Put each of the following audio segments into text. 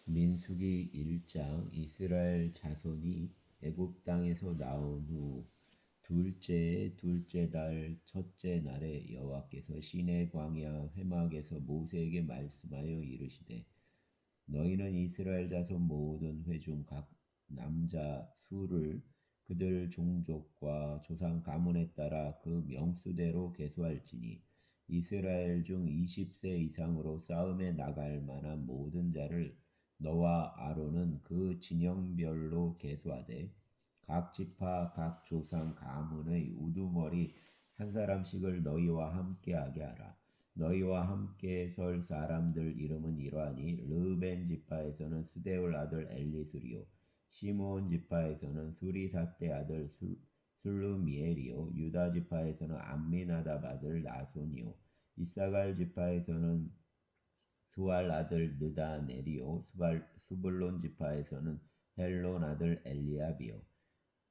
민수기 1장. 이스라엘 자손이 애굽 땅에서 나온 후 둘째 달 첫째 날에 여호와께서 시내 광야 회막에서 모세에게 말씀하여 이르시되, 너희는 이스라엘 자손 모든 회중 각 남자 수를 그들 종족과 조상 가문에 따라 그 명수대로 계수할지니, 이스라엘 중 20세 이상으로 싸움에 나갈 만한 모든 자를 너와 아론은 그 진영별로 계수하되, 각 지파 각 조상 가문의 우두머리 한 사람씩을 너희와 함께하게 하라. 너희와 함께 설 사람들 이름은 이러하니, 르벤 지파에서는 스데울 아들 엘리술이요, 시므온 지파에서는 수리삿대 아들 슬루미엘이요, 유다 지파에서는 암미나답 아들 나손이요, 이사갈 지파에서는 수알 아들 느다넬이요, 스불론 지파에서는 헬론 아들 엘리압이요,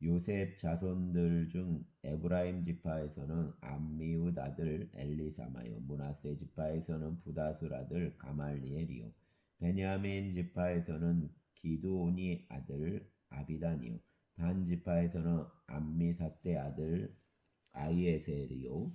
요셉 자손들 중 에브라임 지파에서는 암미웃 아들 엘리사마요, 므낫세 지파에서는 부다술 아들 가말리엘이요, 베냐민 지파에서는 기드온이 아들 아비단이요, 단 지파에서는 암미사대 아들 아이에셀이요,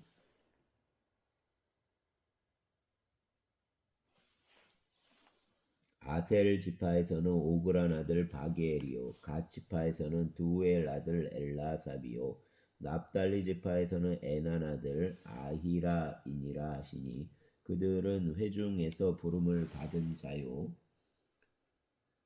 아셀 지파에서는 오그란 아들 바게엘이요, 갓 지파에서는 두엘 아들 엘라삽이요, 납달리 지파에서는 에난 아들 아히라이니라 하시니, 그들은 회중에서 부름을 받은 자요,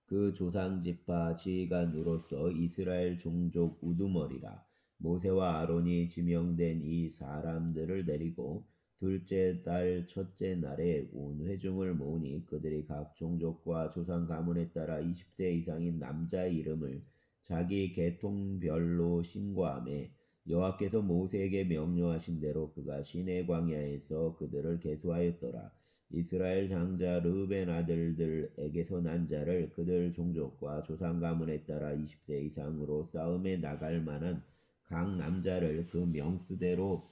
그 조상 지파 지휘관으로서 이스라엘 종족 우두머리라. 모세와 아론이 지명된 이 사람들을 데리고 둘째 달 첫째 날에 온 회중을 모으니, 그들이 각 종족과 조상 가문에 따라 20세 이상인 남자의 이름을 자기 계통별로 신고하매, 여호와께서 모세에게 명령하신 대로 그가 시내 광야에서 그들을 계수하였더라. 이스라엘 장자 르벤 아들들에게서 난 자를 그들 종족과 조상 가문에 따라 20세 이상으로 싸움에 나갈 만한 각 남자를 그 명수대로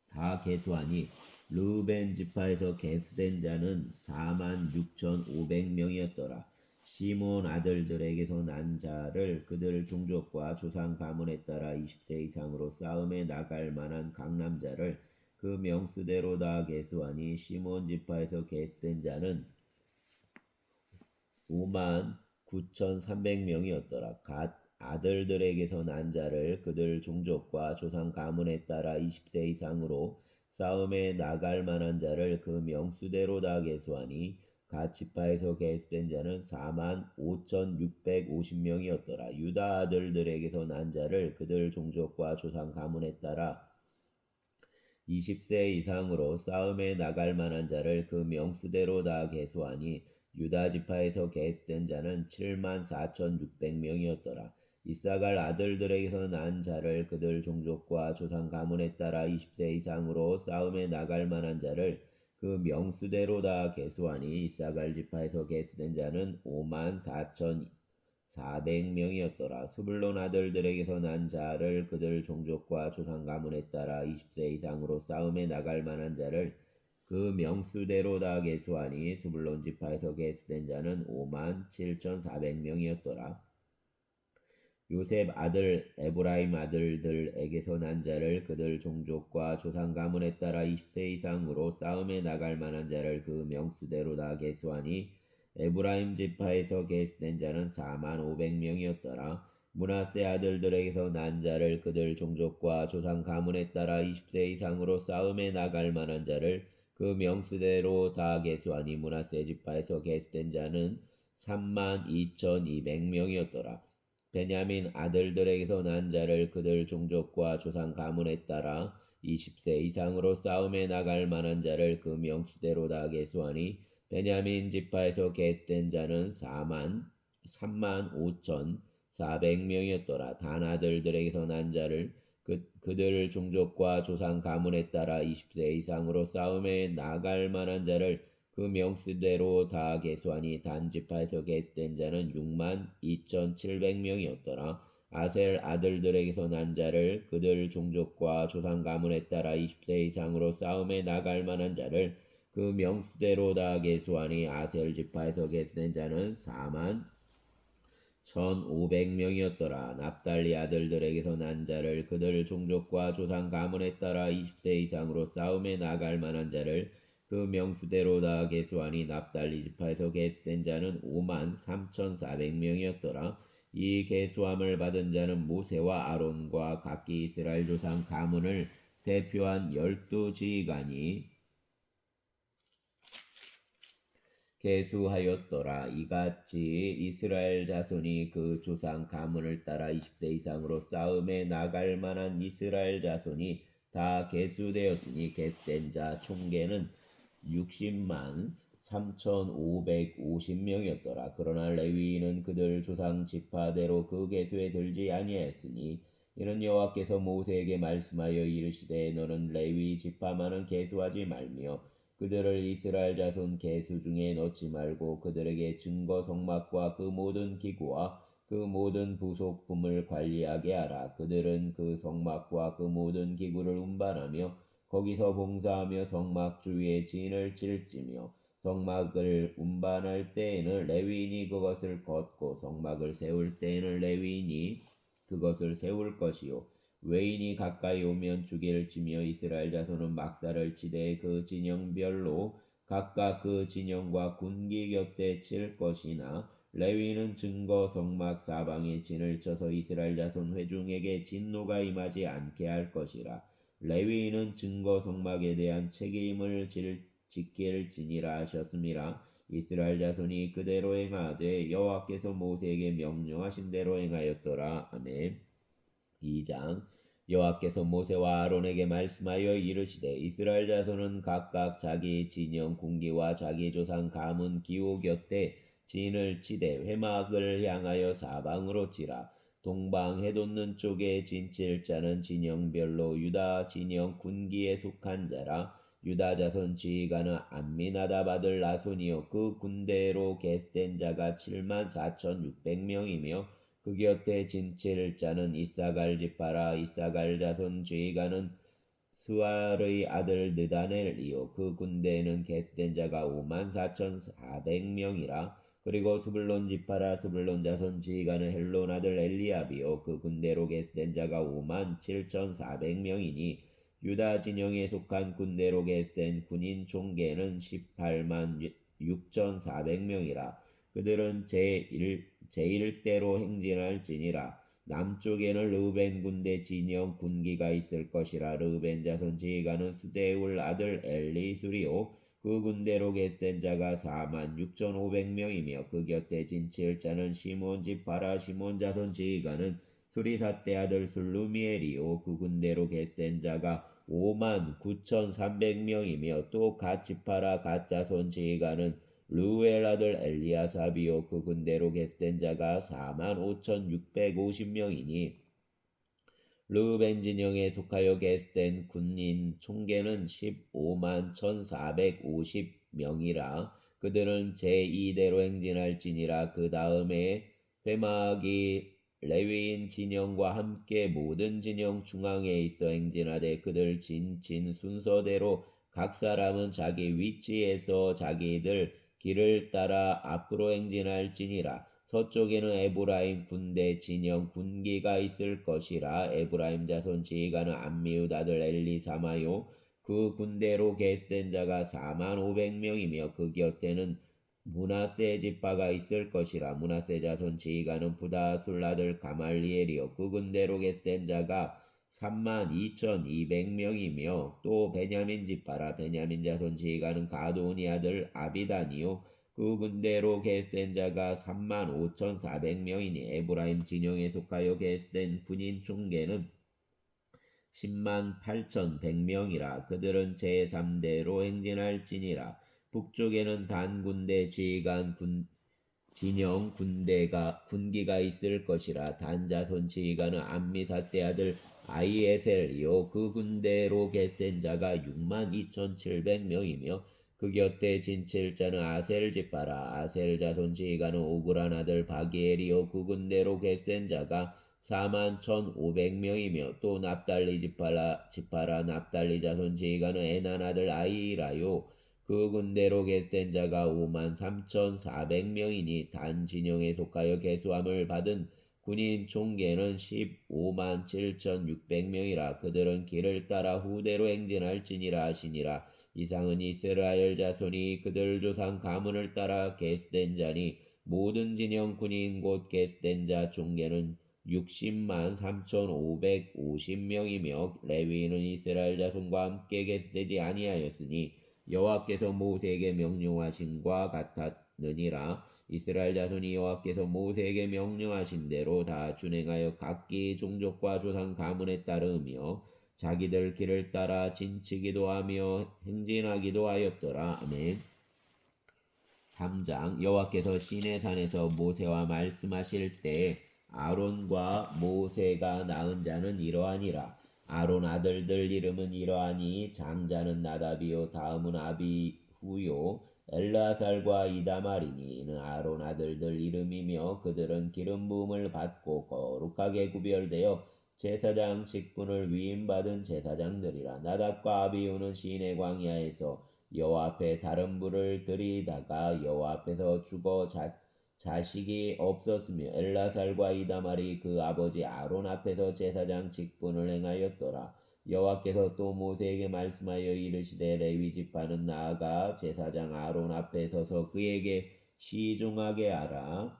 다 계수하니, 르벤 지파에서 계수된 자는 46,500명이었더라. 시몬 아들들에게서 난 자를 그들 종족과 조상 가문에 따라 20세 이상으로 싸움에 나갈 만한 각 남자를 그 명수대로 다 계수하니, 시몬 지파에서 계수된 자는 59,300명이었더라. 갓 아들들에게서 난 자를 그들 종족과 조상 가문에 따라 20세 이상으로 싸움에 나갈 만한 자를 그 명수대로 다 계수하니, 갓 지파에서 계수된 자는 45,650명이었더라. 유다 아들들에게서 난 자를 그들 종족과 조상 가문에 따라 20세 이상으로 싸움에 나갈 만한 자를 그 명수대로 다 계수하니, 유다 지파에서 계수된 자는 74,600명이었더라. 이사갈 아들들에게서 난 자를 그들 종족과 조상 가문에 따라 20세 이상으로 싸움에 나갈 만한 자를 그 명수대로 다 계수하니, 이사갈 지파에서 계수된 자는 54,400명이었더라. 스불론 아들들에게서 난 자를 그들 종족과 조상 가문에 따라 20세 이상으로 싸움에 나갈 만한 자를 그 명수대로 다 계수하니, 스불론 지파에서 계수된 자는 57,400명이었더라. 요셉 아들 에브라임 아들들에게서 난 자를 그들 종족과 조상 가문에 따라 20세 이상으로 싸움에 나갈 만한 자를 그 명수대로 다 계수하니, 에브라임 지파에서 계수된 자는 45,000명이었더라. 므낫세 아들들에게서 난 자를 그들 종족과 조상 가문에 따라 20세 이상으로 싸움에 나갈 만한 자를 그 명수대로 다 계수하니, 므낫세 지파에서 계수된 자는 32,200명이었더라. 베냐민 아들들에게서 난 자를 그들 종족과 조상 가문에 따라 20세 이상으로 싸움에 나갈 만한 자를 그 명수대로 다 계수하니, 베냐민 지파에서 계수된 자는 35,400명이었더라. 단 아들들에게서 난 자를 그들 종족과 조상 가문에 따라 20세 이상으로 싸움에 나갈 만한 자를 그 명수대로 다 계수하니, 단 지파에서 계수된 자는 62,700명이었더라. 아셀 아들들에게서 난 자를 그들 종족과 조상 가문에 따라 20세 이상으로 싸움에 나갈 만한 자를 그 그 명수대로 다 계수하니 아셀 지파에서 계수된 자는 4만 1,500명이었더라. 납달리 아들들에게서 난 자를 그들 종족과 조상 가문에 따라 20세 이상으로 싸움에 나갈 만한 자를 그 명수대로 다 계수하니 납달리 지파에서 계수된 자는 5만 3,400명이었더라. 이 계수함을 받은 자는 모세와 아론과 각기 이스라엘 조상 가문을 대표한 12지휘관이 계수하였더라. 이같이 이스라엘 자손이 그 조상 가문을 따라 20세 이상으로 싸움에 나갈 만한 이스라엘 자손이 다 계수되었으니 계수된 자 총계는 60만 3,550명이었더라. 그러나 레위인은 그들 조상 지파대로 그 계수에 들지 아니하였으니 이는 여호와께서 모세에게 말씀하여 이르시되 너는 레위 지파만은 계수하지 말며 그들을 이스라엘 자손 계수 중에 넣지 말고 그들에게 증거 성막과 그 모든 기구와 그 모든 부속품을 관리하게 하라. 그들은 그 성막과 그 모든 기구를 운반하며 거기서 봉사하며 성막 주위에 진을 칠지며 성막을 운반할 때에는 레위인이 그것을 걷고 성막을 세울 때에는 레위인이 그것을 세울 것이요 외인이 가까이 오면 주기를 치며 이스라엘 자손은 막사를 치되 그 진영별로 각각 그 진영과 군기 곁에 칠 것이나 레위인은 증거 성막 사방에 진을 쳐서 이스라엘 자손 회중에게 진노가 임하지 않게 할 것이라. 레위인은 증거 성막에 대한 책임을 지킬지니라 하셨음이라. 이스라엘 자손이 그대로 행하되 여호와께서 모세에게 명령하신 대로 행하였더라. 아멘. 2장 여호와께서 모세와 아론에게 말씀하여 이르시되 이스라엘 자손은 각각 자기 진영 군기와 자기 조상 가문 기호 곁에 진을 치되 회막을 향하여 사방으로 치라. 동방 해돋는 쪽에 진칠 자는 진영별로 유다 진영 군기에 속한 자라. 유다 자손 지휘관은 암미나답 아들 나손이요 그 군대로 계수된 자가 7만 4,600명이며 그 곁에 진칠 자는 이사갈 지파라. 이사갈 자손 지휘관은 스왈의 아들 느다넬이요 그 군대에는 계수된 자가 5만 4,400명이라. 그리고 스불론 지파라. 스불론 자손 지휘관은 헬론 아들 엘리압이요 그 군대로 계수된 자가 5만 7,400명이니 유다 진영에 속한 군대로 계수된 군인 총계는 18만 6,400명이라. 그들은 제1대로 행진할지니라. 남쪽에는 르우벤 군대 진영 군기가 있을 것이라. 르우벤 자손 지휘관은 수데울 아들 엘리수리오 그 군대로 계수된 자가 4만 6,500명이며 그 곁에 진칠 자는 시몬 지파라. 시몬 자손 지휘관은 수리사대 아들 술루미엘이요 그 군대로 계수된 자가 5만 9,300명이며 또 갓 지파라. 갓 자손 지휘관은 루엘 아들 엘리아삽이요 그 군대로 계수된 자가 4만 5,650명이니 르우벤 진영에 속하여 계수된 군인 총계는 15만 1,450명이라. 그들은 제2대로 행진할지니라. 그 다음에 회막이 레위인 진영과 함께 모든 진영 중앙에 있어 행진하되 그들 진 순서대로 각 사람은 자기 위치에서 자기들 길을 따라 앞으로 행진할지니라. 서쪽에는 에브라임 군대 진영 군기가 있을 것이라. 에브라임 자손 지휘관은 암미웃 아들 엘리사마요 그 군대로 계수된 자가 4만 500명이며 그 곁에는 므낫세 지파가 있을 것이라. 므낫세 자손 지휘관은 부다술 아들 가말리엘이요 그 군대로 계수된 자가 3만 2,200명이며 또 베냐민 지파라. 베냐민 자손 지휘관은 가도니 아들 아비단이요 그 군대로 계수된 자가 3만 5,400명이니 에브라임 진영에 속하여 계수된 군인 총계는 10만 8,100명이라. 그들은 제3대로 행진할지니라. 북쪽에는 단 군대 지휘관 진영 군기가 있을 것이라. 단 자손 지휘관은 암미사대 아들 아이에셀이요 그 군대로 계수된 자가 6만 2,700명이며 그 곁에 진칠 자는 아셀 지파라. 아셀 자손 지휘관은 오브란 아들 바기엘이요 그 군대로 계수된 자가 4만 1,500명이며 또 납달리 지파라. 납달리 자손 지휘관은 에난 아들 아이라요 그 군대로 계수된 자가 53,400명이니 단 진영에 속하여 계수함을 받은 군인 총계는 157,600명이라. 그들은 길을 따라 후대로 행진할지니라 하시니라. 이상은 이스라엘 자손이 그들 조상 가문을 따라 계수된 자니 모든 진영 군인 곧 계수된 자 총계는 60만 3,550명이며 레위인은 이스라엘 자손과 함께 계수되지 아니하였으니 여호와께서 모세에게 명령하신과 같았느니라. 이스라엘 자손이 여호와께서 모세에게 명령하신 대로 다 준행하여 각기 종족과 조상 가문에 따르며 자기들 길을 따라 진치기도 하며 행진하기도 하였더라. 아멘. 3장. 여호와께서 시내산에서 모세와 말씀하실 때 아론과 모세가 낳은 자는 이러하니라. 아론 아들들 이름은 이러하니 장자는 나답이요 다음은 아비후요 엘르아살과 이다말이니 이는 아론 아들들 이름이며 그들은 기름 부음을 받고 거룩하게 구별되어 제사장 직분을 위임받은 제사장들이라. 나답과 아비후는 시내 광야에서 여호와 앞에 다른 불을 들이다가 여호와 앞에서 죽어 자식이 없었으며 엘라살과 이다말이 그 아버지 아론 앞에서 제사장 직분을 행하였더라. 여호와께서 또 모세에게 말씀하여 이르시되 레위 지파는 나아가 제사장 아론 앞에 서서 그에게 시종하게 하라.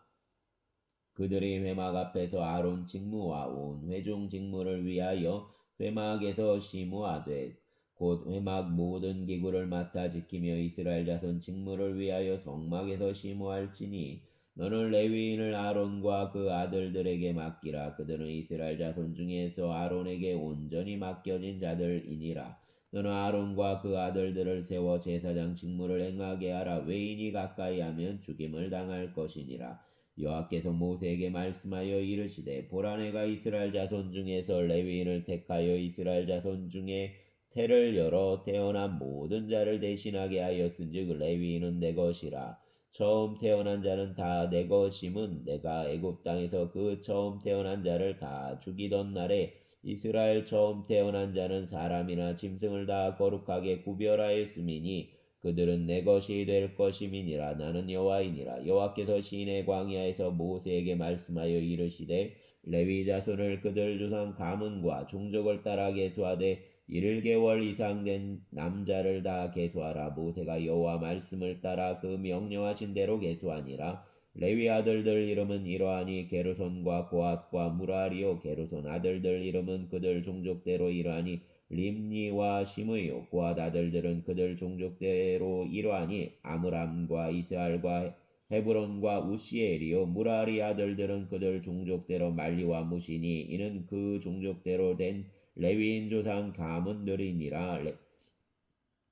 그들이 회막 앞에서 아론 직무와 온 회중 직무를 위하여 회막에서 심우하되 곧 회막 모든 기구를 맡아 지키며 이스라엘 자손 직무를 위하여 성막에서 심우할지니 너는 레위인을 아론과 그 아들들에게 맡기라. 그들은 이스라엘 자손 중에서 아론에게 온전히 맡겨진 자들이니라. 너는 아론과 그 아들들을 세워 제사장 직무를 행하게 하라. 외인이 가까이 하면 죽임을 당할 것이니라. 여호와께서 모세에게 말씀하여 이르시되 보라 내가 이스라엘 자손 중에서 레위인을 택하여 이스라엘 자손 중에 태를 열어 태어난 모든 자를 대신하게 하였은즉 레위인은 내 것이라. 처음 태어난 자는 다 내 것임은 내가 애굽 땅에서 그 처음 태어난 자를 다 죽이던 날에 이스라엘 처음 태어난 자는 사람이나 짐승을 다 거룩하게 구별하였음이니 그들은 내 것이 될 것임이니라. 나는 여호와이니라. 여호와께서 시내 광야에서 모세에게 말씀하여 이르시되 레위 자손을 그들 조상 가문과 종족을 따라 계수하되 1개월 이상 된 남자를 다 계수하라. 모세가 여호와 말씀을 따라 그 명령하신 대로 계수하니라. 레위 아들들 이름은 이러하니 게르손과 고앗과 무라리요. 게르손 아들들 이름은 그들 종족대로 이러하니 림니와 시므요. 고앗 아들들은 그들 종족대로 이러하니 아므람과 이스알과 헤브론과 우시엘이요. 무라리 아들들은 그들 종족대로 말리와 무시니 이는 그 종족대로 된 레위인 조상 가문들이니라.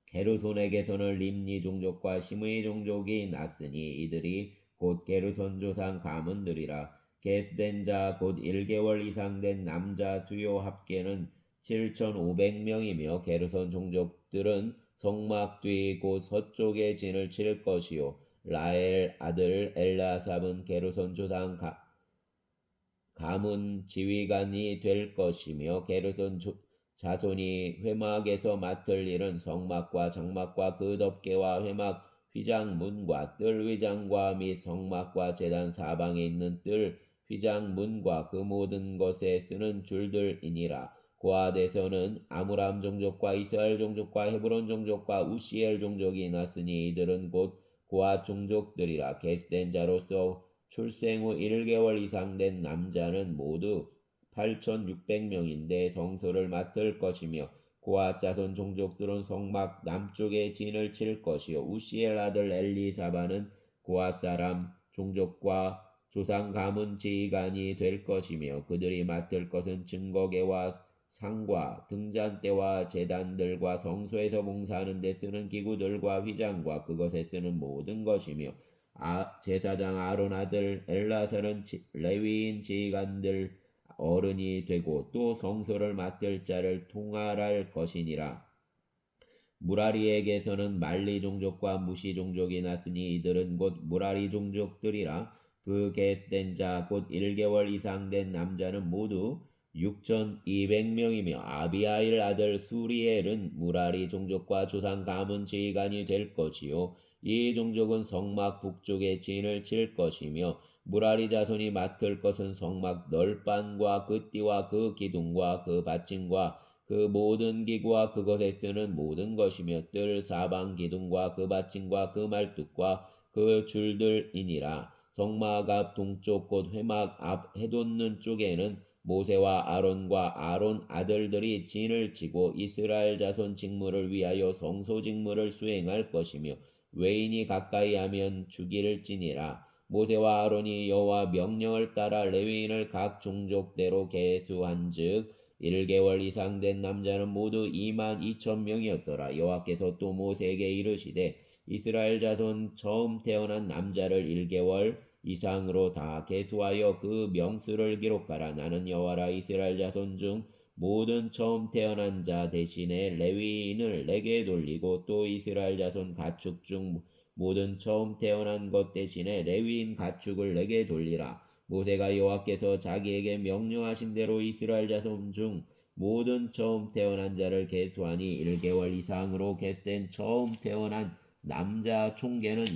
게르손에게서는 림니 종족과 시므이 종족이 났으니 이들이 곧 게르손 조상 가문들이라. 계수된 자 곧 1개월 이상 된 남자 수요 합계는 7,500명이며 게르손 종족들은 성막 뒤 곧 서쪽에 진을 칠 것이요. 라엘 아들 엘라삽은 게르손 조상 가문 지휘관이 될 것이며 게르손 자손이 회막에서 맡을 일은 성막과 장막과 그 덮개와 회막 휘장문과 뜰 휘장과 및 성막과 제단 사방에 있는 뜰 휘장문과 그 모든 것에 쓰는 줄들이니라. 고앗에서는 아므람 종족과 이스라엘 종족과 헤브론 종족과 우시엘 종족이 났으니 이들은 곧 고앗 종족들이라. 계수된 자로서 출생 후 1개월 이상 된 남자는 모두 8,600명인데 성소를 맡을 것이며 고앗 자손 종족들은 성막 남쪽에 진을 칠 것이요. 우시엘 아들 엘리사바는 고앗 사람 종족과 조상 가문 지휘관이 될 것이며 그들이 맡을 것은 증거계와 상과 등잔대와 제단들과 성소에서 봉사하는 데 쓰는 기구들과 휘장과 그것에 쓰는 모든 것이며 제사장 아론 아들 엘라살은 레위인 지휘관들 어른이 되고 또 성소를 맡을 자를 통할할 것이니라. 무라리에게서는 말리 종족과 무시 종족이 났으니 이들은 곧 무라리 종족들이라. 그 계수된 자 곧 1개월 이상 된 남자는 모두 6,200명이며 아비아일 아들 수리엘은 무라리 종족과 조상 가문 지휘관이 될 것이요 이 종족은 성막 북쪽에 진을 칠 것이며 무라리 자손이 맡을 것은 성막 널판과 그 띠와 그 기둥과 그 받침과 그 모든 기구와 그것에 쓰는 모든 것이며 뜰 사방 기둥과 그 받침과 그 말뚝과 그 줄들이니라. 성막 앞 동쪽 곧 회막 앞 해돋는 쪽에는 모세와 아론과 아론 아들들이 진을 치고 이스라엘 자손 직무를 위하여 성소 직무를 수행할 것이며 외인이 가까이 하면 죽일지니라. 모세와 아론이 여호와 명령을 따라 레위인을 각 종족대로 계수한즉 1개월 이상 된 남자는 모두 22,000명이었더라. 여호와께서 또 모세에게 이르시되 이스라엘 자손 처음 태어난 남자를 1개월 이상으로 다 계수하여 그 명수를 기록하라. 나는 여호와라. 이스라엘 자손 중 모든 처음 태어난 자 대신에 레위인을 내게 돌리고 또 이스라엘 자손 가축 중 모든 처음 태어난 것 대신에 레위인 가축을 내게 돌리라. 모세가 여호와께서 자기에게 명령하신 대로 이스라엘 자손 중 모든 처음 태어난 자를 계수하니 1개월 이상으로 계수된 처음 태어난 남자 총계는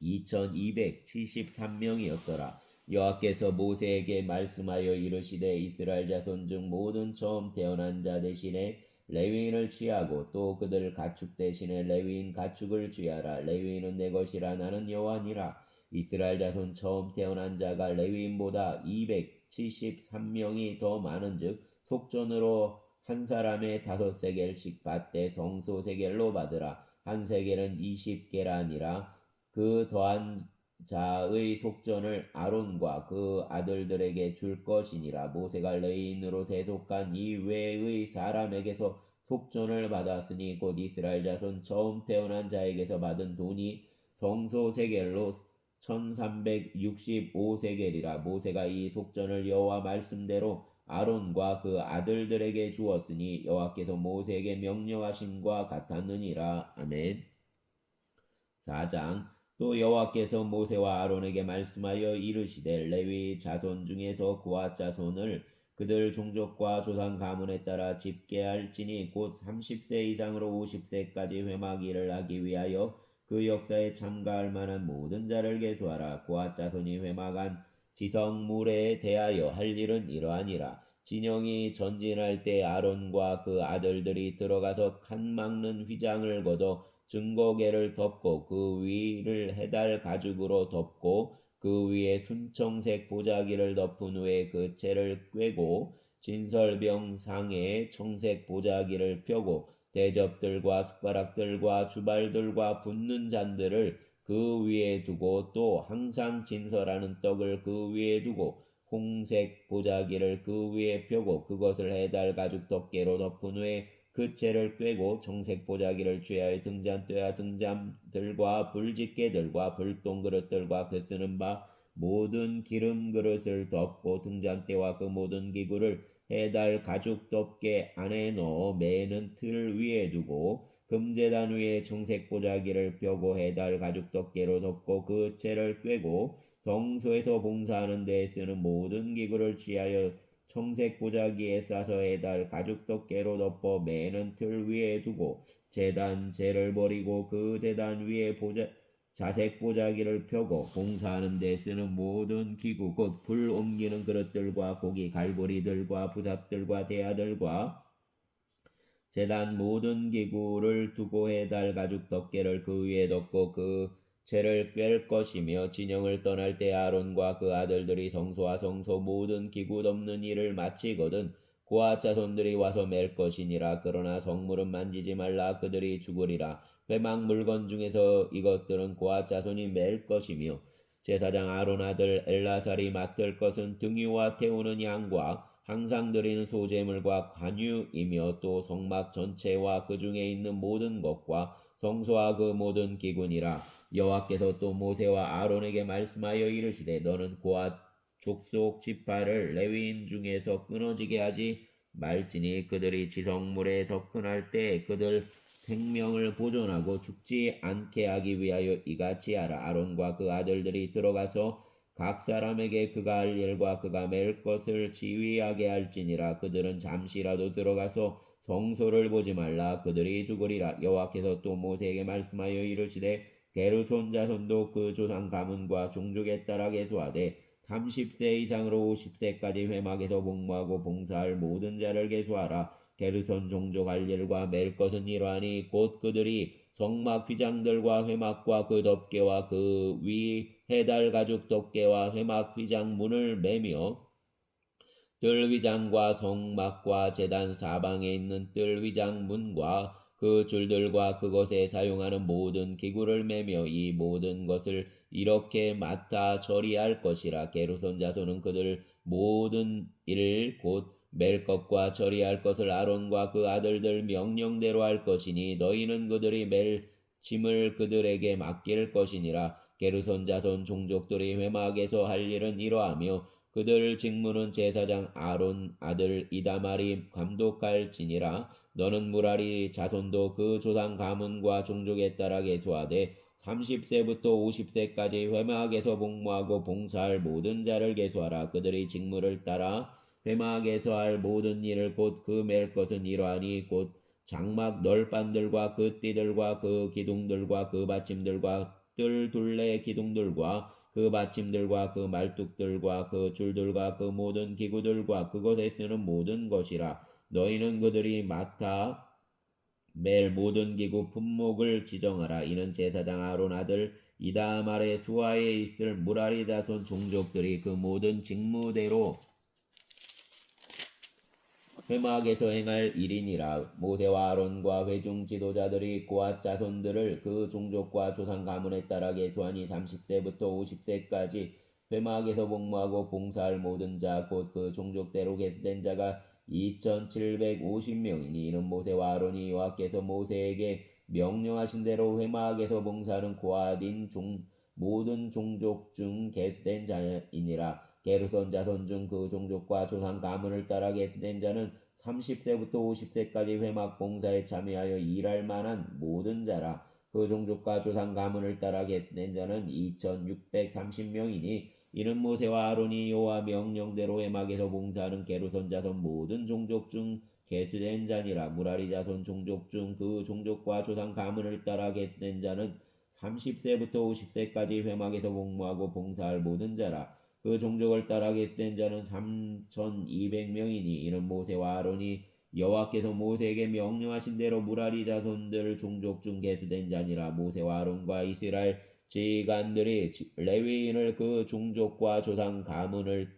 22,273명이었더라. 여호와께서 모세에게 말씀하여 이르시되 이스라엘 자손 중 모든 처음 태어난 자 대신에 레위인을 취하고 또 그들 가축 대신에 레위인 가축을 취하라. 레위인은 내 것이라. 나는 여호와니라. 이스라엘 자손 처음 태어난 자가 레위인보다 273명이 더 많은즉 속전으로 한 사람의 5세겔씩 받되 성소 세겔로 받으라. 한 세겔은 20게라니라. 그 더한 자의 속전을 아론과 그 아들들에게 줄 것이니라. 모세가 레위인으로 대속한 이 외의 사람에게서 속전을 받았으니 곧 이스라엘 자손 처음 태어난 자에게서 받은 돈이 성소 세겔로 1365세겔이라. 모세가 이 속전을 여호와 말씀대로 아론과 그 아들들에게 주었으니 여호와께서 모세에게 명령하심과 같았느니라. 아멘. 4장. 또 여호와께서 모세와 아론에게 말씀하여 이르시되 레위 자손 중에서 고앗 자손을 그들 종족과 조상 가문에 따라 집계할지니 곧 30세 이상으로 50세까지 회막 일을 하기 위하여 그 역사에 참가할 만한 모든 자를 계수하라. 고앗 자손이 회막한 지성물에 대하여 할 일은 이러하니라. 진영이 전진할 때 아론과 그 아들들이 들어가서 칸 막는 휘장을 걷어 증거계를 덮고 그 위를 해달 가죽으로 덮고 그 위에 순청색 보자기를 덮은 후에 그 채를 꿰고 진설병 상에 청색 보자기를 펴고 대접들과 숟가락들과 주발들과 붓는 잔들을 그 위에 두고 또 항상 진설하는 떡을 그 위에 두고 홍색 보자기를 그 위에 펴고 그것을 해달 가죽 덮개로 덮은 후에 그 채를 꿰고 청색 보자기를 취하여 등잔대와 등잔들과 불집게들과 불똥그릇들과 그 쓰는 바 모든 기름 그릇을 덮고 등잔대와 그 모든 기구를 해달 가죽 덮개 안에 넣어 매는 틀 위에 두고 금제단 위에 청색 보자기를 펴고 해달 가죽 덮개로 덮고 그 채를 꿰고 성소에서 봉사하는 데에 쓰는 모든 기구를 취하여 청색 보자기에 싸서 해달 가죽 덮개로 덮어 매는 틀 위에 두고 제단 재를 버리고 그 제단 위에 자색 보자기를 펴고 봉사하는 데 쓰는 모든 기구 곧 불 옮기는 그릇들과 고기 갈보리들과 부삽들과 대야들과 제단 모든 기구를 두고 해달 가죽 덮개를 그 위에 덮고 그 채를 꿰 것이며 진영을 떠날 때 아론과 그 아들들이 성소와 성소 모든 기구 덮는 일을 마치거든 고앗 자손들이 와서 맬 것이니라. 그러나 성물은 만지지 말라. 그들이 죽으리라. 회막 물건 중에서 이것들은 고앗 자손이 맬 것이며 제사장 아론 아들 엘라살이 맡을 것은 등유와 태우는 양과 항상 드리는 소제물과 관유이며 또 성막 전체와 그 중에 있는 모든 것과 성소와 그 모든 기구니라. 여호와께서 또 모세와 아론에게 말씀하여 이르시되 너는 고앗 족속 지파를 레위인 중에서 끊어지게 하지 말지니 그들이 지성물에 접근할 때 그들 생명을 보존하고 죽지 않게 하기 위하여 이같이 하라. 아론과 그 아들들이 들어가서 각 사람에게 그가 할 일과 그가 맬 것을 지휘하게 할지니라. 그들은 잠시라도 들어가서 성소를 보지 말라. 그들이 죽으리라. 여호와께서 또 모세에게 말씀하여 이르시되 게르손 자손도 그 조상 가문과 종족에 따라 계수하되 30세 이상으로 50세까지 회막에서 복무하고 봉사할 모든 자를 계수하라. 게르손 종족 할 일과 맬 것은 이러하니 곧 그들이 성막 휘장들과 회막과 그 덮개와 그 위 해달 가죽 덮개와 회막 휘장 문을 매며 뜰 휘장과 성막과 제단 사방에 있는 뜰 휘장 문과 그 줄들과 그것에 사용하는 모든 기구를 매며 이 모든 것을 이렇게 맡아 처리할 것이라. 게르손 자손은 그들 모든 일 곧 맬 것과 처리할 것을 아론과 그 아들들 명령대로 할 것이니 너희는 그들이 맬 짐을 그들에게 맡길 것이니라. 게르손 자손 종족들이 회막에서 할 일은 이러하며 그들 직무는 제사장 아론 아들 이다말이 감독할지니라. 너는 무라리 자손도 그 조상 가문과 종족에 따라 계수하되 30세부터 50세까지 회막에서 복무하고 봉사할 모든 자를 계수하라. 그들의 직무를 따라 회막에서 할 모든 일을 곧 그 맬 것은 이러하니 곧 장막 널판들과 그 띠들과 그 기둥들과 그 받침들과 뜰 둘레 기둥들과 그 받침들과 그 말뚝들과 그 줄들과 그 모든 기구들과 그것에 쓰는 모든 것이라. 너희는 그들이 맡아 맬 모든 기구 품목을 지정하라. 이는 제사장 아론 아들 이다말의 수하에 있을 무라리 자손 종족들이 그 모든 직무대로 회막에서 행할 일이니라. 모세와 아론과 회중 지도자들이 고앗 자손들을 그 종족과 조상 가문에 따라 계수하니 30세부터 50세까지 회막에서 복무하고 봉사할 모든 자 곧 그 종족대로 계수된 자가 2750명이니 이는 모세와 아론이 여호와께서 모세에게 명령하신 대로 회막에서 봉사하는 고앗인 모든 종족 중 계수된 자이니라. 게르손 자손 중 그 종족과 조상 가문을 따라 계수된 자는 30세부터 50세까지 회막 봉사에 참여하여 일할 만한 모든 자라. 그 종족과 조상 가문을 따라 계수된 자는 2630명이니 이는 모세와 아론이 여호와 명령대로 회막에서 봉사하는 게르손 자손 모든 종족 중 계수된 자니라. 무라리 자손 종족 중 그 종족과 조상 가문을 따라 계수된 자는 30세부터 50세까지 회막에서 복무하고 봉사할 모든 자라. 그 종족을 따라 계수된 자는 3200명이니 이는 모세와 아론이 여호와께서 모세에게 명령하신 대로 무라리 자손들 종족 중 계수된 자니라. 모세와 아론과 이스라엘 지간들이 레위인을 그 종족과 조상 가문을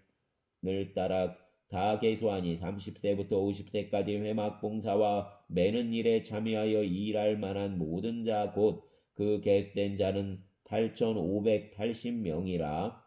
따라 다 계수하니 30세부터 50세까지 회막 봉사와 매는 일에 참여하여 일할 만한 모든 자 곧 그 계수된 자는 8580명이라.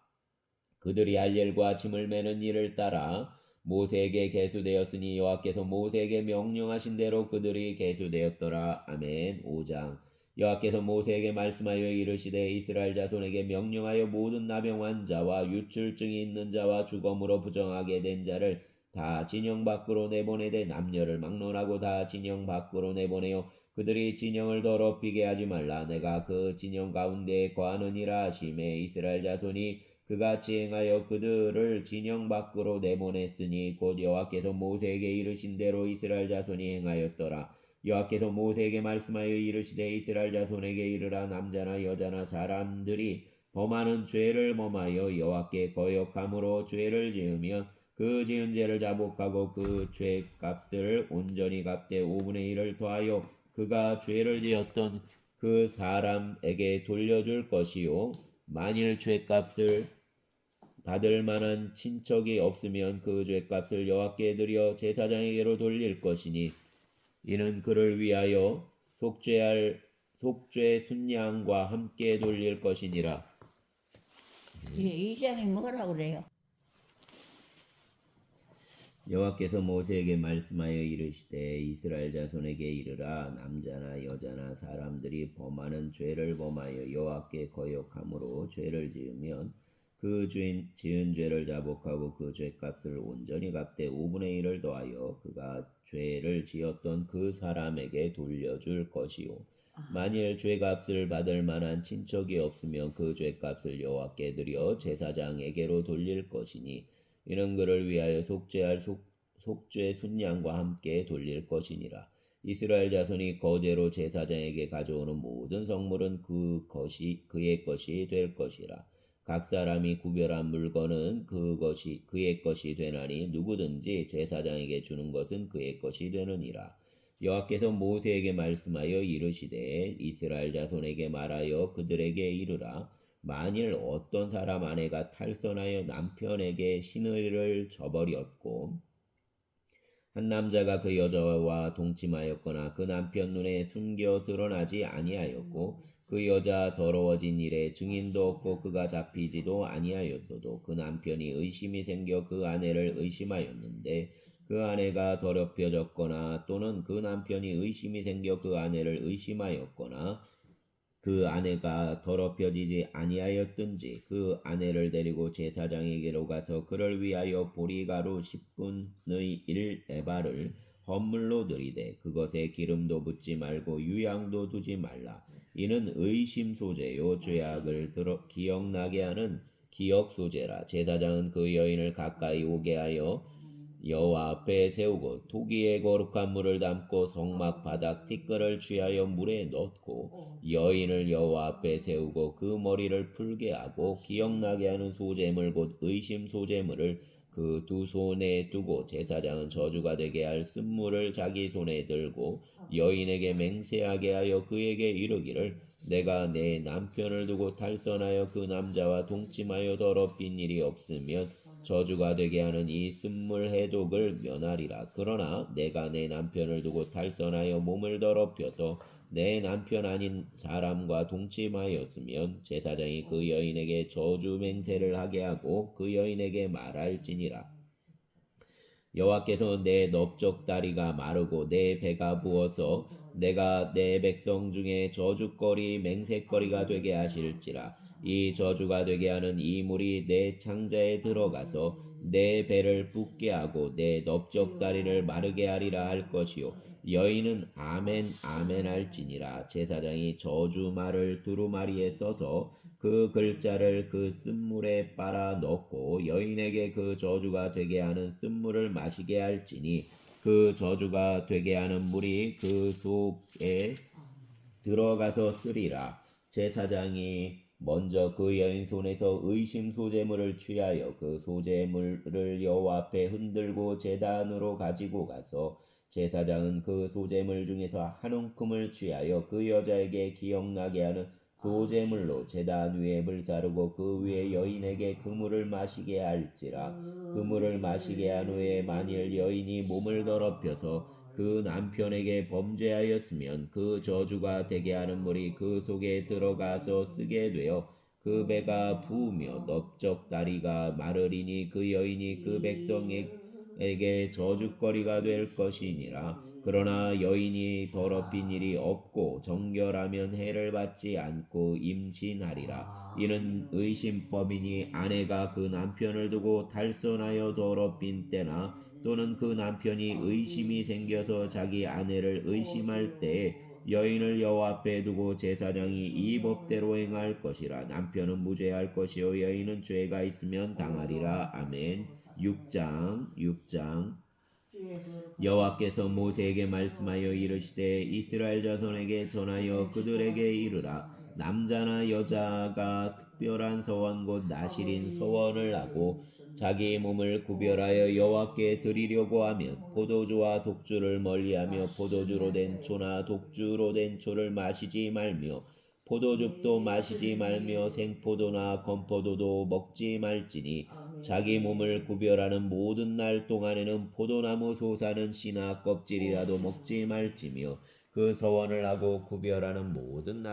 그들이 할 일과 짐을 매는 일을 따라 모세에게 계수되었으니 여호와께서 모세에게 명령하신 대로 그들이 계수되었더라. 아멘. 5장. 여호와께서 모세에게 말씀하여 이르시되 이스라엘 자손에게 명령하여 모든 나병 환자와 유출증이 있는 자와 주검으로 부정하게 된 자를 다 진영 밖으로 내보내되 남녀를 막론하고 다 진영 밖으로 내보내요. 그들이 진영을 더럽히게 하지 말라. 내가 그 진영 가운데에 거하느니라 하시매 이스라엘 자손이 그같이 행하여 그들을 진영 밖으로 내보냈으니 곧 여호와께서 모세에게 이르신 대로 이스라엘 자손이 행하였더라. 여호와께서 모세에게 말씀하여 이르시되 이스라엘 자손에게 이르라. 남자나 여자나 사람들이 범하는 죄를 범하여 여호와께 거역함으로 죄를 지으면 그 지은 죄를 자복하고 그 죄값을 온전히 갚되 5분의 1을 더하여 그가 죄를 지었던 그 사람에게 돌려줄 것이요 만일 죄값을 받을 만한 친척이 없으면 그 죄값을 여호와께 드려 제사장에게로 돌릴 것이니 이는 그를 위하여 속죄 순양과 함께 돌릴 것이니라. 이 장이 뭐라 그래요? 여호와께서 모세에게 말씀하여 이르시되 이스라엘 자손에게 이르라. 남자나 여자나 사람들이 범하는 죄를 범하여 여호와께 거역함으로 죄를 지으면 그 지은 죄를 자복하고 그 죄값을 온전히 갚되 5분의 1을 더하여 그가 죄를 지었던 그 사람에게 돌려줄 것이요 만일 죄값을 받을 만한 친척이 없으면 그 죄값을 여호와께 드려 제사장에게로 돌릴 것이니 이는 그를 위하여 속죄할 속죄 순양과 함께 돌릴 것이니라. 이스라엘 자손이 거제로 제사장에게 가져오는 모든 성물은 그의 것이 될 것이라. 각 사람이 구별한 물건은 그의 것이 되나니 누구든지 제사장에게 주는 것은 그의 것이 되느니라. 여호와께서 모세에게 말씀하여 이르시되 이스라엘 자손에게 말하여 그들에게 이르라. 만일 어떤 사람 아내가 탈선하여 남편에게 시누이를 저버렸고 한 남자가 그 여자와 동침하였거나 그 남편 눈에 숨겨 드러나지 아니하였고 그 여자 더러워진 일에 증인도 없고 그가 잡히지도 아니하였어도 그 남편이 의심이 생겨 그 아내를 의심하였는데 그 아내가 더럽혀졌거나 또는 그 남편이 의심이 생겨 그 아내를 의심하였거나 그 아내가 더럽혀지지 아니하였든지 그 아내를 데리고 제사장에게로 가서 그를 위하여 보리가루 10분의 1 에바를 헌물로 드리되 그것에 기름도 붓지 말고 유향도 두지 말라. 이는 의심 소재요 죄악을 기억나게 하는 기억 소재라. 제사장은 그 여인을 가까이 오게 하여 여호와 앞에 세우고 토기에 거룩한 물을 담고 성막 바닥 티끌을 취하여 물에 넣고 여인을 여호와 앞에 세우고 그 머리를 풀게 하고 기억나게 하는 소재물 곧 의심 소재물을 그 두 손에 두고 제사장은 저주가 되게 할 쓴물을 자기 손에 들고 여인에게 맹세하게 하여 그에게 이르기를 내가 내 남편을 두고 탈선하여 그 남자와 동침하여 더럽힌 일이 없으면 저주가 되게 하는 이 쓴물 해독을 면하리라. 그러나 내가 내 남편을 두고 탈선하여 몸을 더럽혀서 내 남편 아닌 사람과 동침하였으면 제사장이 그 여인에게 저주 맹세를 하게 하고 그 여인에게 말할지니라. 여호와께서 내 넓적다리가 마르고 내 배가 부어서 내가 내 백성 중에 저주거리 맹세거리가 되게 하실지라. 이 저주가 되게 하는 이 물이 내 창자에 들어가서 내 배를 붓게 하고 내 넓적다리를 마르게 하리라 할 것이요 여인은 아멘 아멘 할지니라. 제사장이 저주말을 두루마리에 써서 그 글자를 그 쓴물에 빨아 넣고 여인에게 그 저주가 되게 하는 쓴물을 마시게 할지니 그 저주가 되게 하는 물이 그 속에 들어가서 쓰리라. 제사장이 먼저 그 여인 손에서 의심 소재물을 취하여 그 소재물을 여호와 앞에 흔들고 제단으로 가지고 가서 제사장은 그 소재물 중에서 한 움큼을 취하여 그 여자에게 기억나게 하는 소재물로 제단 위에 불사르고 그 위에 여인에게 그 물을 마시게 할지라. 그 물을 마시게 한 후에 만일 여인이 몸을 더럽혀서 그 남편에게 범죄하였으면 그 저주가 되게 하는 물이 그 속에 들어가서 쓰게 되어 그 배가 부으며 넓적다리가 마르리니 그 여인이 그 백성에게 저주거리가 될 것이니라. 그러나 여인이 더럽힌 일이 없고 정결하면 해를 받지 않고 임신하리라. 이는 의심법이니 아내가 그 남편을 두고 탈선하여 더럽힌 때나 또는 그 남편이 의심이 생겨서 자기 아내를 의심할 때에 여인을 여호와 앞에 두고 제사장이 이 법대로 행할 것이라. 남편은 무죄할 것이요 여인은 죄가 있으면 당하리라. 아멘. 6장 여호와께서 모세에게 말씀하여 이르시되 이스라엘 자손에게 전하여 그들에게 이르라. 남자나 여자가 특별한 서원 곧 나실인 서원을 하고 자기 몸을 구별하여 여호와께 드리려고 하면 포도주와 독주를 멀리하며 포도주로 된 초나 독주로 된 초를 마시지 말며 포도즙도 마시지 말며 생포도나 건포도도 먹지 말지니 자기 몸을 구별하는 모든 날 동안에는 포도나무 솟아는 씨나 껍질이라도 먹지 말지며 그 서원을 하고 구별하는 모든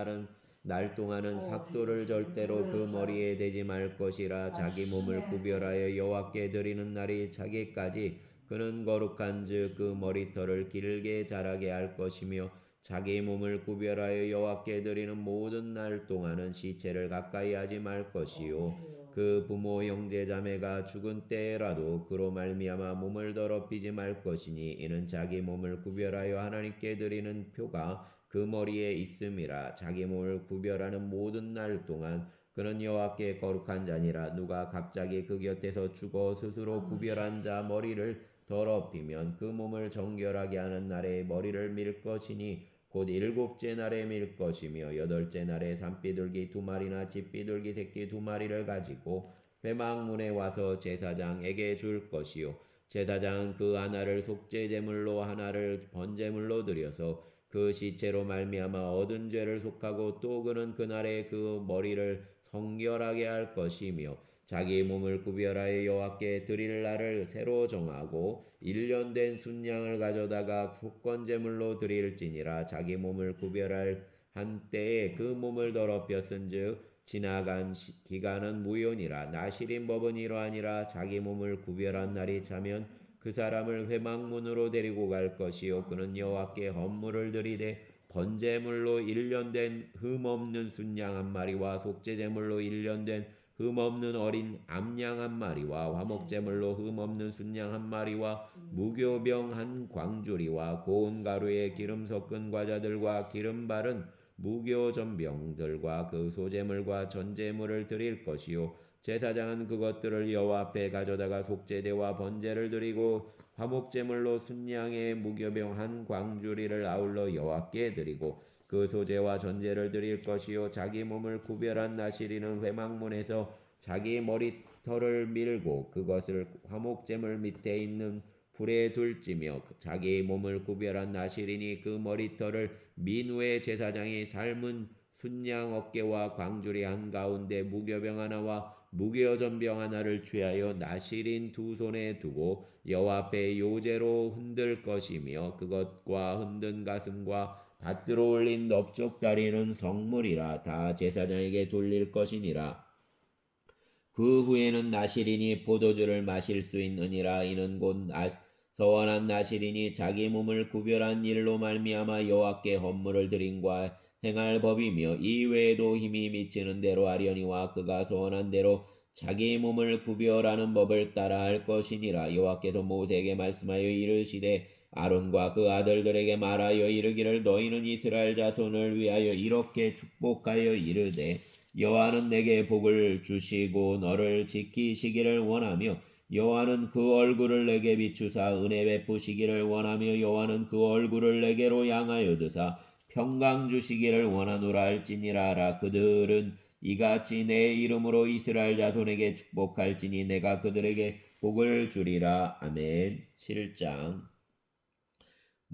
날 동안은 삭도를 절대로 그 머리에 대지 말 것이라. 자기 몸을 구별하여 여호와께 드리는 날이 자기까지 그는 거룩한즉 그 머리털을 길게 자라게 할 것이며 자기 몸을 구별하여 여호와께 드리는 모든 날 동안은 시체를 가까이 하지 말 것이요 그 부모 형제 자매가 죽은 때라도 그로 말미암아 몸을 더럽히지 말 것이니 이는 자기 몸을 구별하여 하나님께 드리는 표가 그 머리에 있음이라. 자기 몸을 구별하는 모든 날 동안 그는 여호와께 거룩한 자니라. 누가 갑자기 그 곁에서 죽어 스스로 구별한 자 머리를 더럽히면 그 몸을 정결하게 하는 날에 머리를 밀 것이니 곧 일곱째 날에 밀 것이며 여덟째 날에 산비둘기 2마리나 집비둘기 새끼 2마리를 가지고 회막문에 와서 제사장에게 줄 것이요 제사장은 그 하나를 속죄제물로 하나를 번제물로 드려서 그 시체로 말미암아 얻은 죄를 속하고 또 그는 그날에 그 머리를 성결하게 할 것이며 자기 몸을 구별하여 여호와께 드릴 날을 새로 정하고 1년 된 순양을 가져다가 속건제물로 드릴지니라. 자기 몸을 구별할 한때에 그 몸을 더럽혔은즉 지나간 기간은 무효니라. 나실인 법은 이러하니라. 자기 몸을 구별한 날이 차면 그 사람을 회막문으로 데리고 갈 것이요 그는 여호와께 헌물을 드리되 번제물로 1년 된 흠없는 순양 한 마리와 속죄제물로 1년 된 흠없는 어린 암양 한 마리와 화목제물로 흠없는 순양 한 마리와 무교병 한 광주리와 고운 가루에 기름 섞은 과자들과 기름 바른 무교전병들과 그 소제물과 전제물을 드릴 것이요 제사장은 그것들을 여호와 앞에 가져다가 속죄제와 번제를 드리고 화목제물로 순양의 무교병 한 광주리를 아울러 여호와께 드리고 그 소제와 전제를 드릴 것이요 자기 몸을 구별한 나시리는 회막문에서 자기 머리털을 밀고 그것을 화목제물 밑에 있는 불에 둘지며 자기 몸을 구별한 나시리니 그 머리털을 민 후에 제사장이 삶은 순양 어깨와 광주리 한가운데 무교병 하나와 무교전병 하나를 취하여 나시린 2손에 두고 여호와 앞에 요제로 흔들 것이며 그것과 흔든 가슴과 밭들어 올린 넓적다리는 성물이라. 다 제사장에게 돌릴 것이니라. 그 후에는 나시린이 포도주를 마실 수 있느니라. 이는 곧 서원한 나시린이 자기 몸을 구별한 일로 말미암아 여호와께 헌물을 드림과 행할 법이며 이 외에도 힘이 미치는 대로 하려니와 그가 서원한 대로 자기 몸을 구별하는 법을 따라 할 것이니라. 여호와께서 모세에게 말씀하여 이르시되 아론과 그 아들들에게 말하여 이르기를 너희는 이스라엘 자손을 위하여 이렇게 축복하여 이르되 여호와는 내게 복을 주시고 너를 지키시기를 원하며 여호와는 그 얼굴을 내게 비추사 은혜 베푸시기를 원하며 여호와는 그 얼굴을 내게로 향하여 드사 평강 주시기를 원하노라 할지니라. 하라. 그들은 이같이 내 이름으로 이스라엘 자손에게 축복할지니 내가 그들에게 복을 주리라. 아멘. 7장.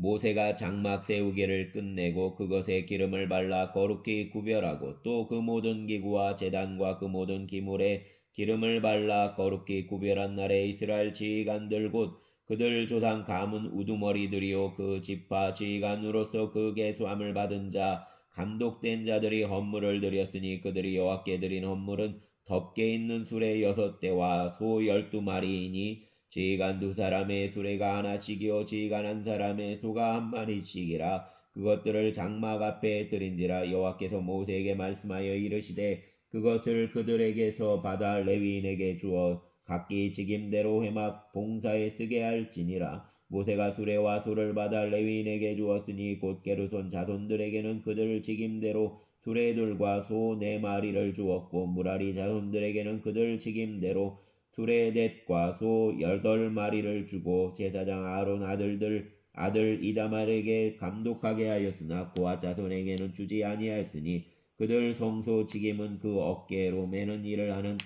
모세가 장막 세우기를 끝내고 그것에 기름을 발라 거룩히 구별하고 또 그 모든 기구와 제단과 그 모든 기물에 기름을 발라 거룩히 구별한 날에 이스라엘 지휘관들 곧 그들 조상 가문 우두머리들이요 그 지파 지휘관으로서 그 계수함을 받은 자 감독된 자들이 헌물을 드렸으니 그들이 여호와께 드린 헌물은 덮개 있는 수레 6대와 소 12마리이니 지휘관 2사람의 수레가 하나씩이요 지휘관 1사람의 소가 1마리씩이라. 그것들을 장막 앞에 드린지라. 여호와께서 모세에게 말씀하여 이르시되 그것을 그들에게서 받아 레위인에게 주어 각기 직임대로 회막 봉사에 쓰게 할지니라. 모세가 수레와 소를 받아 레위인에게 주었으니 곧 게르손 자손들에게는 그들 직임대로 수레들과 소 4마리를 주었고 무라리 자손들에게는 그들 직임대로 수레 넷과 소 8마리를 주고 제사장 아론 아들 이다말에게 감독하게 하였으나 고아 자손에게는 주지 아니하였으니 그들 성소 직임은 그 어깨로 매는 일을 하는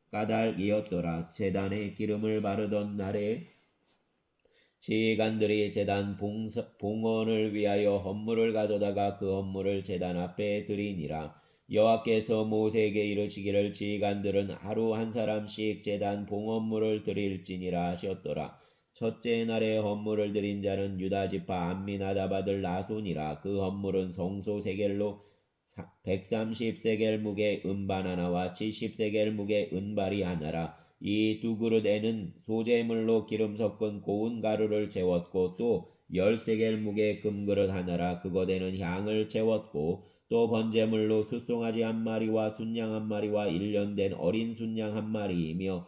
까닭이었더라. 제단에 기름을 바르던 날에 지휘관들이 제단 봉헌을 위하여 헌물을 가져다가 그 헌물을 제단 앞에 드리니라. 여호와께서 모세에게 이르시기를 지휘관들은 하루 1사람씩 제단 봉헌물을 드릴지니라 하셨더라. 첫째 날에 헌물을 드린 자는 유다 지파 암미나답 아들 나손이라. 그 헌물은 성소 세겔로 130세겔 무게 은반 하나와 70세겔 무게 은발이 하나라. 이 2그릇에는 소재물로 기름 섞은 고운 가루를 재웠고 또 10세겔 무게 금그릇 하나라. 그것에는 향을 재웠고 또 번제물로 숫송아지 1마리와 순양 1마리와 1년 된 어린 순양 1마리이며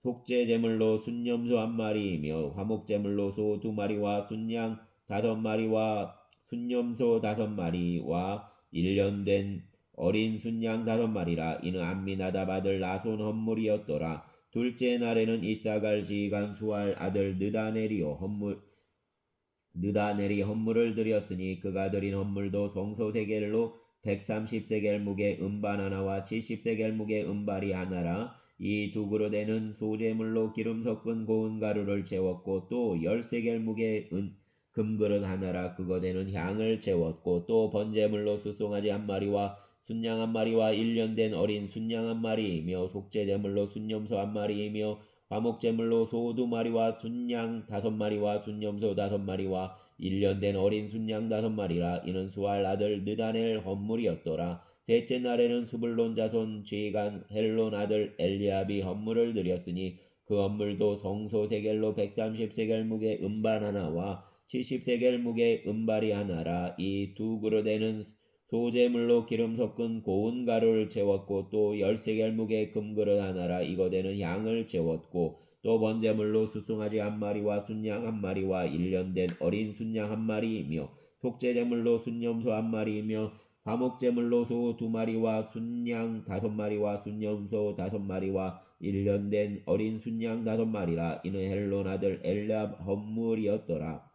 속죄제물로 순염소 1마리이며 화목제물로 소 2마리와 순양 5마리와 순념소 5마리와 1년 된 어린 순양 5마리라. 이는 암미나답 아들 나손 헌물이었더라. 둘째 날에는 이사갈 지휘관 수알 아들 느다넬이 헌물을 드렸으니 그가 드린 헌물도 성소세겔로 130세겔 무게 음반 하나와 70세겔 무게 음발이 하나라. 이 두 그릇에는 소재물로 기름 섞은 고운 가루를 채웠고 또 10세겔 무게 금그릇 하나라. 그것에는 향을 채웠고 또 번제물로 숫송아지 한 마리와 순양 한 마리와 1년 된 어린 순양 한 마리이며 속죄제물로 순염소 한 마리이며 화목제물로 소 2마리와 순양 5마리와 순염소 5마리와 1년 된 어린 순양 5마리라. 이는 수알 아들 느다넬 헌물이었더라. 셋째 날에는 스불론 자손 지휘관 헬론 아들 엘리압이 헌물을 드렸으니 그 헌물도 성소 세겔로 130세겔 무게 음반 하나와 70세겔 무게 음발이 하나라. 이 두 그릇에는 소재물로 기름 섞은 고운 가루를 채웠고 또 10세겔 무게 금그릇 하나라. 이것에는 향을 채웠고 또 번제물로 숫송아지 한 마리와 순양 한 마리와 1년 된 어린 순양 한 마리이며 속죄제물로 순염소 한 마리이며 화목제물로 소 2마리와 순양 5마리와 순염소 5마리와 1년 된 어린 순양 5마리라. 이는 헬론 아들 엘랍 헌물이었더라.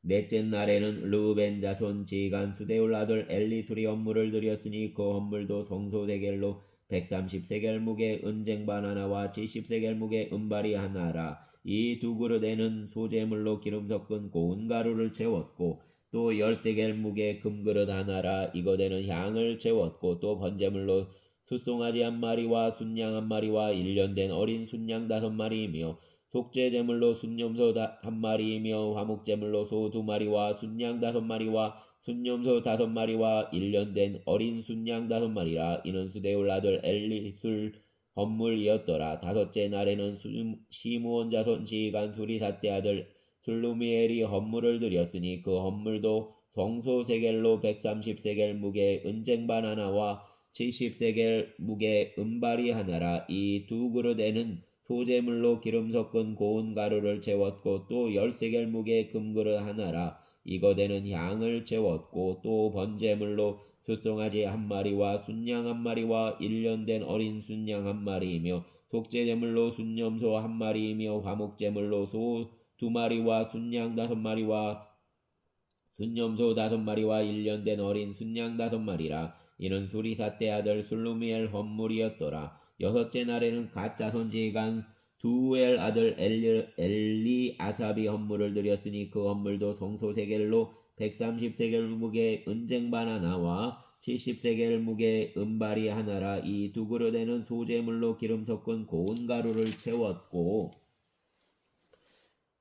넷째 날에는 르우벤 자손 지휘관 수데울 아들 엘리술이 헌물을 드렸으니 그 헌물도 성소세겔로 130세겔 무게 은쟁반 하나와 70세겔 무게 은발이 하나라. 이 두 그릇에는 소재물로 기름 섞은 고운 가루를 채웠고 또 10세겔 무게 금그릇 하나라. 이것에는 향을 채웠고 또 번제물로 숫송아지 한 마리와 순양 한 마리와 1년 된 어린 순양 5마리이며 속죄제물로 순염소 한 마리이며 화목제물로 소 2마리와 순양 5마리와 순염소 5마리와 1년 된 어린 순양 5마리라. 이는 수데울 아들 엘리술 헌물이었더라. 다섯째 날에는 시므온 자손 지휘관 수리사대 아들 슬루미엘이 헌물을 드렸으니 그 헌물도 성소세겔로 130세겔 무게 은쟁반 하나와 70세겔 무게 은발이 하나라. 이 두 그릇에는 소재물로 기름 섞은 고운 가루를 채웠고 또 10세겔 무게 금그릇 하나라. 이것에는 향을 채웠고 또 번제물로 숫송아지 한 마리와 순양 한 마리와 1년 된 어린 순양 한 마리이며 속죄제물로 순염소 한 마리이며 화목제물로 소 2마리와 순양 5마리와 순염소 5마리와 1년 된 어린 순양 5마리라. 이는 수리사대 아들 술루미엘 헌물이었더라. 여섯째 날에는 갓 자손 지휘관 두엘 아들 엘리아삽이 헌물을 드렸으니 그 헌물도 성소세겔로 130세겔 무게 은쟁반 하나와 70세겔 무게 은발이 하나라. 이 두 그릇에는 소재물로 기름 섞은 고운 가루를 채웠고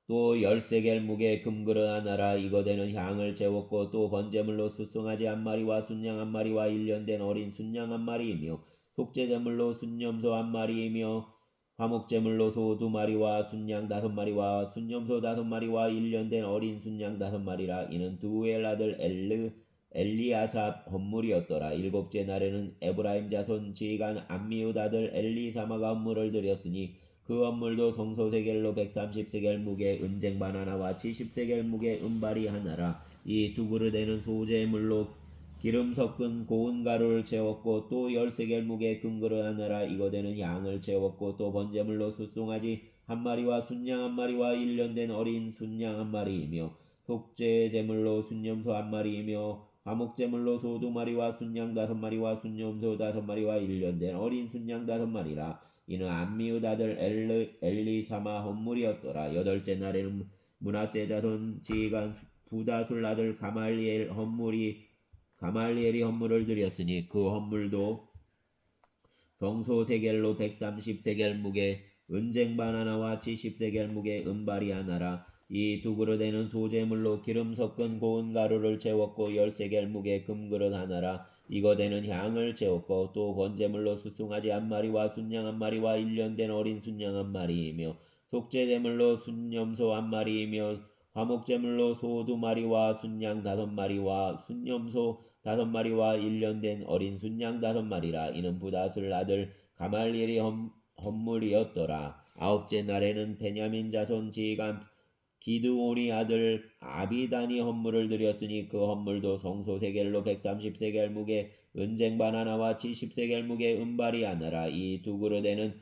또 10세겔 무게 금그릇 하나라. 이것에는 향을 채웠고 또 번제물로 숫송아지 한 마리와 순양 한 마리와 1년 된 어린 순양 한 마리이며 속죄제물로 순염소 한 마리이며 화목제물로 소 2마리와 순양 5마리와 순염소 5마리와 1년 된 어린 순양 5마리라. 이는 두엘 아들 엘리아삽 헌물이었더라. 일곱째 날에는 에브라임 자손 지휘관 암미웃 아들 엘리사마가 헌물을 드렸으니 그 헌물도 성소세겔로 130세겔 무게 은쟁반 하나와 70세겔 무게 은발이 하나라. 이 두 그릇에는 소재물로 기름 섞은 고운 가루를 채웠고 또 10세겔 무게 금그릇 하나라. 이것에는 향을 채웠고 또 번제물로 숫송아지 한 마리와 순양 한 마리와 1년 된 어린 순양 한 마리이며 속죄제물로 순염소 한 마리이며 화목제물로 소 2마리와 순양 5마리와 순염소 5마리와 1년 된 어린 순양 5마리라. 이는 암미웃 아들 엘리사마 헌물이었더라. 여덟째 날에는 므낫세 자손 지휘관 부다술 아들 가말리엘이 헌물을 드렸으니 그 헌물도 성소세겔로 130세겔 무게 은쟁반 하나와 70세겔 무게 은발이 하나라. 이 두 그릇에는 소재물로 기름 섞은 고운 가루를 채웠고 10세겔 무게 금그릇 하나라. 이것에는 향을 채웠고 또 번제물로 숫송아지 한 마리와 순양 한 마리와 1년 된 어린 순양 한 마리이며 속죄제물로 순염소 한 마리이며 화목제물로 소 2마리와 순양 5마리와 순염소 5마리와 1년 된 어린 순양 5마리라. 이는 부다술 아들 가말리엘이 헌물이었더라. 아홉째 날에는 베냐민 자손 지휘관 기드온이 아들 아비단이 헌물을 드렸으니 그 헌물도 성소 세겔로 130세겔 무게 은쟁반 하나와 70세겔 무게 은발이 하나라. 이 두 그릇에는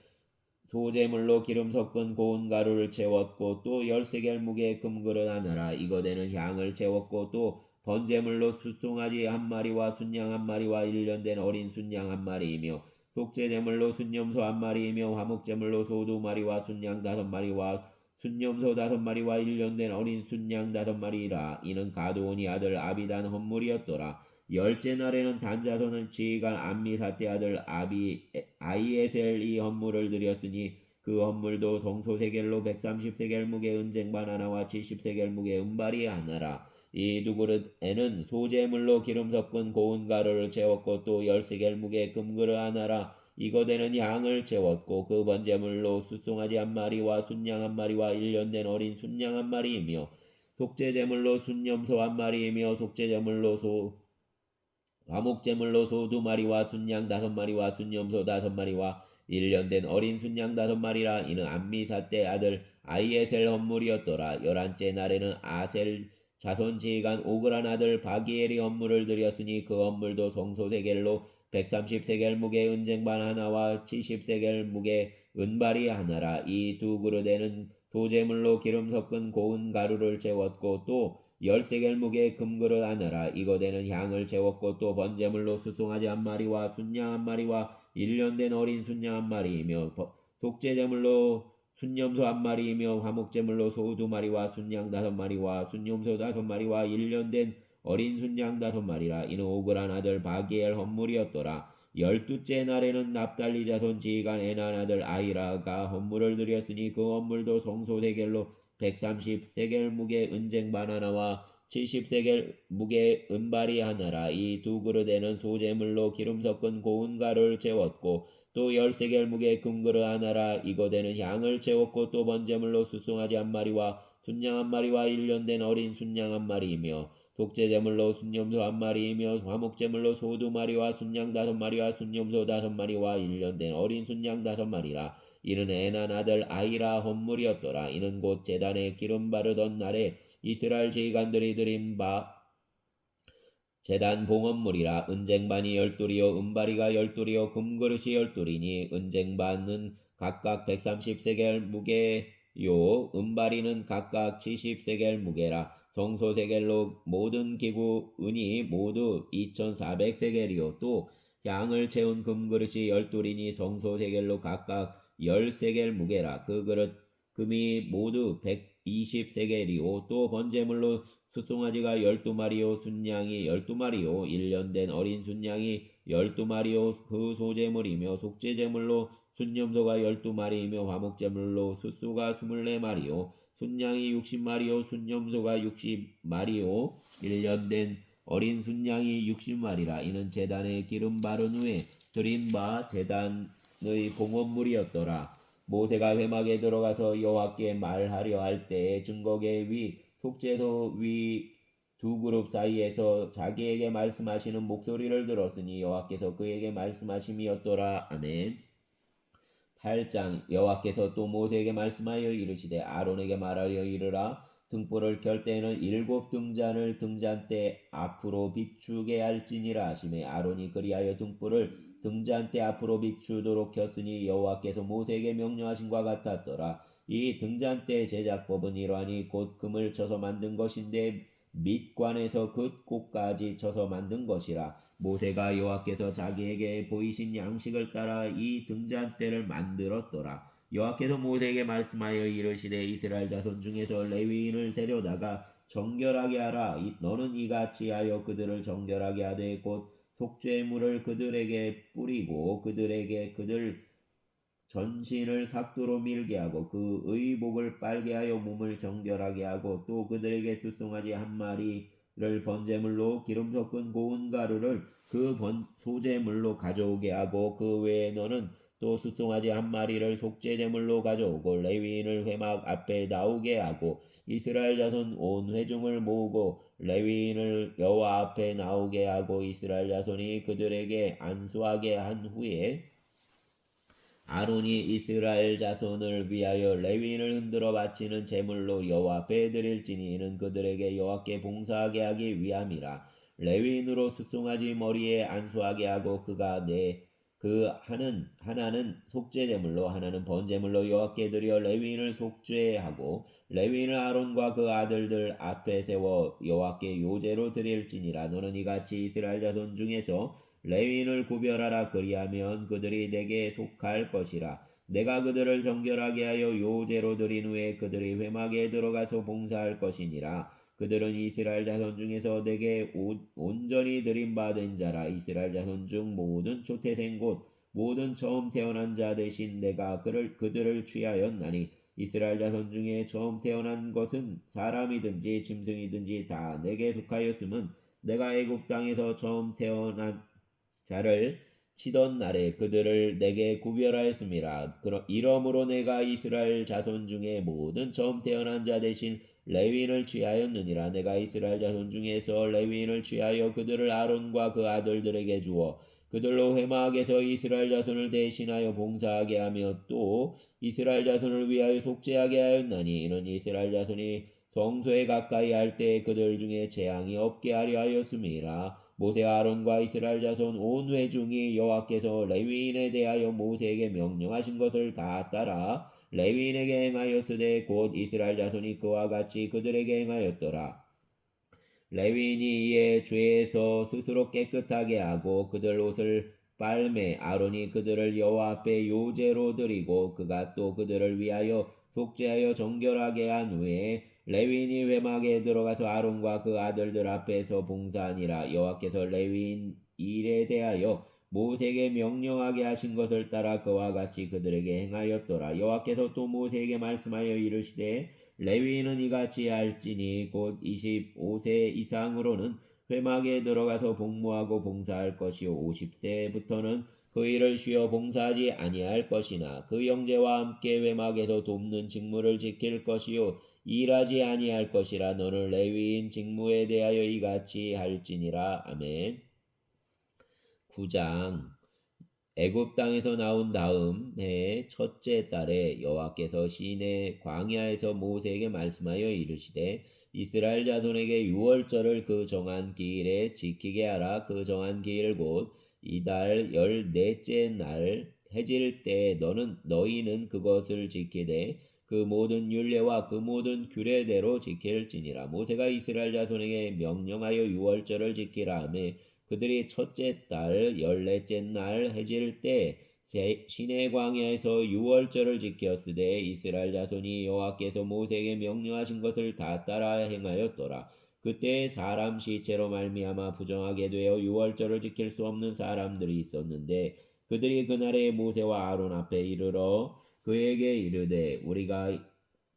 소재물로 기름 섞은 고운 가루를 채웠고 또 10세겔 무게의 금그릇 하나라. 이것에는 향을 채웠고 또 번제물로 숫송아지 한 마리와 순양 한 마리와 1년 된 어린 순양 한 마리이며 속죄제물로 순염소 한 마리이며 화목제물로 소 2마리와 순양 5마리와 순염소 5마리와 1년 된 어린 순양 5마리라. 이는 가드온이 아들 아비단 헌물이었더라. 열째 날에는 단자손은 지휘관 암미사태 아들 아이에셀이 헌물을 드렸으니 그 헌물도 성소 세겔로 130세겔 무게 은쟁반 하나와 70세겔 무게 은발이 하나라. 이 두 그릇에는 소재물로 기름 섞은 고운 가루를 채웠고 또 10세겔 무게 금그릇 하나라. 이것에는 향을 채웠고 그 번제물로 숫송아지 한 마리와 순양 한 마리와 1년 된 어린 순양 한 마리이며 속죄제물로 순염소 한 마리이며 속죄제물로 화목제물로 소 2마리와 순양 5마리와 순염소 5마리와 1년 된 어린 순양 5마리라. 이는 암미사대 아들 아이에셀 헌물이었더라. 11째 날에는 아셀 자손 지휘관 오그란 아들 바기엘이 헌물을 드렸으니 그 헌물도 성소 세겔로 130세겔 무게 은쟁반 하나와 70세겔 무게 은발이 하나라. 이 두 그릇에는 소재물로 기름 섞은 고운 가루를 채웠고 또 10세겔 무게의 금그릇 하나라. 이것에는 향을 채웠고 또 번제물로 숫송아지 한 마리와 순양 한 마리와 1년 된 어린 순양 한 마리이며 속죄제물로 순염소 한 마리이며 화목제물로 소 2마리와 순양 5마리와 순염소 5마리와 1년 된 어린 순양 5마리라. 이는 오그란 아들 바기엘 헌물이었더라. 12째 날에는 납달리 자손 지휘관 에난 아들 아이라가 헌물을 드렸으니 그 헌물도 성소 세겔로 130세겔 무게 은쟁반 하나와 70세겔 무게 은발이 하나라. 이 두 그릇에는 소재물로 기름 섞은 고운 가루를 채웠고 또 10세겔 무게 금그릇 하나라. 이것에는 향을 채웠고 또 번제물로 숫송아지 한 마리와 순양 한 마리와 1년 된 어린 순양 한 마리이며 속죄제물로 순염소 한 마리이며 화목제물로 소 2마리와 순양 5마리와 순염소 5마리와 1년 된 어린 순양 5마리라. 이는 에난 아들 아이라 헌물이었더라. 이는 곧 제단에 기름 바르던 날에 이스라엘 지휘관들이 드린 바 제단 봉헌물이라. 은쟁반이 12리요 은바리가 12리요 금그릇이 12리니 은쟁반은 각각 130세겔 무게요 은바리는 각각 70세겔 무게라. 성소 세겔로 모든 기구 은이 모두 2400세겔이요 또 향을 채운 금그릇이 12리니 성소 세겔로 각각 10세겔 무게라. 그 그릇 금이 모두 120세겔이요 또 번제물로 숫송아지가 12마리요 순양이 12마리요 1년 된 어린 순양이 12마리요 그 소재물이며 속죄제물로 순염소가 12마리이며 화목제물로 숫소가 24마리요 순양이 60마리요 순염소가 60마리요 1년 된 어린 순양이 60마리라. 이는 제단에 기름 바른 후에 드린 바 제단의 봉헌물이었더라. 모세가 회막에 들어가서 여호와께 말하려 할 때에 증거계 위 속죄소 위 두 그룹 사이에서 자기에게 말씀하시는 목소리를 들었으니 여호와께서 그에게 말씀하심이었더라. 아멘. 8장. 여호와께서 또 모세에게 말씀하여 이르시되 아론에게 말하여 이르라. 등불을 켤 때에는 7 등잔을 등잔대 앞으로 비추게 할지니라 하시매 아론이 그리하여 등불을 등잔대 앞으로 비추도록 켰으니 여호와께서 모세에게 명령하신 과 같았더라. 이 등잔대 제작법은 이러하니 곧 금을 쳐서 만든 것인데 밑관에서 끝곳까지 쳐서 만든 것이라. 모세가 여호와께서 자기에게 보이신 양식을 따라 이 등잔대를 만들었더라. 여호와께서 모세에게 말씀하여 이르시되 이스라엘 자손 중에서 레위인을 데려다가 정결하게 하라. 너는 이같이 하여 그들을 정결하게 하되 곧 속죄물을 그들에게 뿌리고 그들에게 그들 전신을 삭도로 밀게 하고 그 의복을 빨게 하여 몸을 정결하게 하고 또 그들에게 숫송아지 한 마리를 번제물로 기름 섞은 고운 가루를 그 소제물로 가져오게 하고 그 외에 너는 또 숫송아지 한 마리를 속죄제물로 가져오고 레위인을 회막 앞에 나오게 하고 이스라엘 자손 온 회중을 모으고 레위인을 여호와 앞에 나오게 하고 이스라엘 자손이 그들에게 안수하게 한 후에 아론이 이스라엘 자손을 위하여 레위인을 흔들어 바치는 제물로 여호와 앞에 드릴지니 이는 그들에게 여호와께 봉사하게 하기 위함이라. 레위인으로 습송아지 머리에 안수하게 하고 그가 그 하나는 속죄 제물로 하나는 번제물로 여호와께 드려 레위인을 속죄하고 레위인을 아론과 그 아들들 앞에 세워 여호와께 요제로 드릴지니라. 너는 이같이 이스라엘 자손 중에서 레위인을 구별하라. 그리하면 그들이 내게 속할 것이라. 내가 그들을 정결하게 하여 요제로 드린 후에 그들이 회막에 들어가서 봉사할 것이니라. 그들은 이스라엘 자손 중에서 내게 온전히 드림받은 자라. 이스라엘 자손 중 모든 초태생 곧 모든 처음 태어난 자 대신 내가 그들을 취하였나니 이스라엘 자손 중에 처음 태어난 것은 사람이든지 짐승이든지 다 내게 속하였음은 내가 애굽 땅에서 처음 태어난 자를 치던 날에 그들을 내게 구별하였음이라. 이러므로 내가 이스라엘 자손 중에 모든 처음 태어난 자 대신 레위인을 취하였느니라. 내가 이스라엘 자손 중에서 레위인을 취하여 그들을 아론과 그 아들들에게 주어 그들로 회막에서 이스라엘 자손을 대신하여 봉사하게 하며 또 이스라엘 자손을 위하여 속죄하게 하였나니 이는 이스라엘 자손이 성소에 가까이 할 때 그들 중에 재앙이 없게 하려 하였음이라. 모세와 아론과 이스라엘 자손 온 회중이 여호와께서 레위인에 대하여 모세에게 명령하신 것을 다 따라 레위인에게 행하였으되 곧 이스라엘 자손이 그와 같이 그들에게 행하였더라. 레위인이 이에 죄에서 스스로 깨끗하게 하고 그들 옷을 빨매 아론이 그들을 여호와 앞에 요제로 드리고 그가 또 그들을 위하여 속죄하여 정결하게 한 후에 레위인이 회막에 들어가서 아론과 그 아들들 앞에서 봉사하니라. 여호와께서 레위인 일에 대하여 모세에게 명령하게 하신 것을 따라 그와 같이 그들에게 행하였더라. 여호와께서 또 모세에게 말씀하여 이르시되 레위인은 이같이 할지니 곧 25세 이상으로는 회막에 들어가서 복무하고 봉사할 것이요 50세부터는 그 일을 쉬어 봉사하지 아니할 것이나 그 형제와 함께 회막에서 돕는 직무를 지킬 것이요 일하지 아니할 것이라. 너는 레위인 직무에 대하여 이같이 할지니라. 아멘. 9장. 애굽 땅에서 나온 다음 해 첫째 달에 여호와께서 시내 광야에서 모세에게 말씀하여 이르시되 이스라엘 자손에게 유월절을 그 정한 기일에 지키게 하라. 그 정한 기일 곧 이달 14째 날 해질 때 너희는 그것을 지키되 그 모든 율례와 그 모든 규례대로 지킬지니라. 모세가 이스라엘 자손에게 명령하여 유월절을 지키라 하며 그들이 첫째 달 14째 날 해질 때 시내 광야에서 유월절을 지켰으되 이스라엘 자손이 여호와께서 모세에게 명령하신 것을 다 따라 행하였더라. 그때 사람 시체로 말미암아 부정하게 되어 유월절을 지킬 수 없는 사람들이 있었는데 그들이 그날에 모세와 아론 앞에 이르러 그에게 이르되 우리가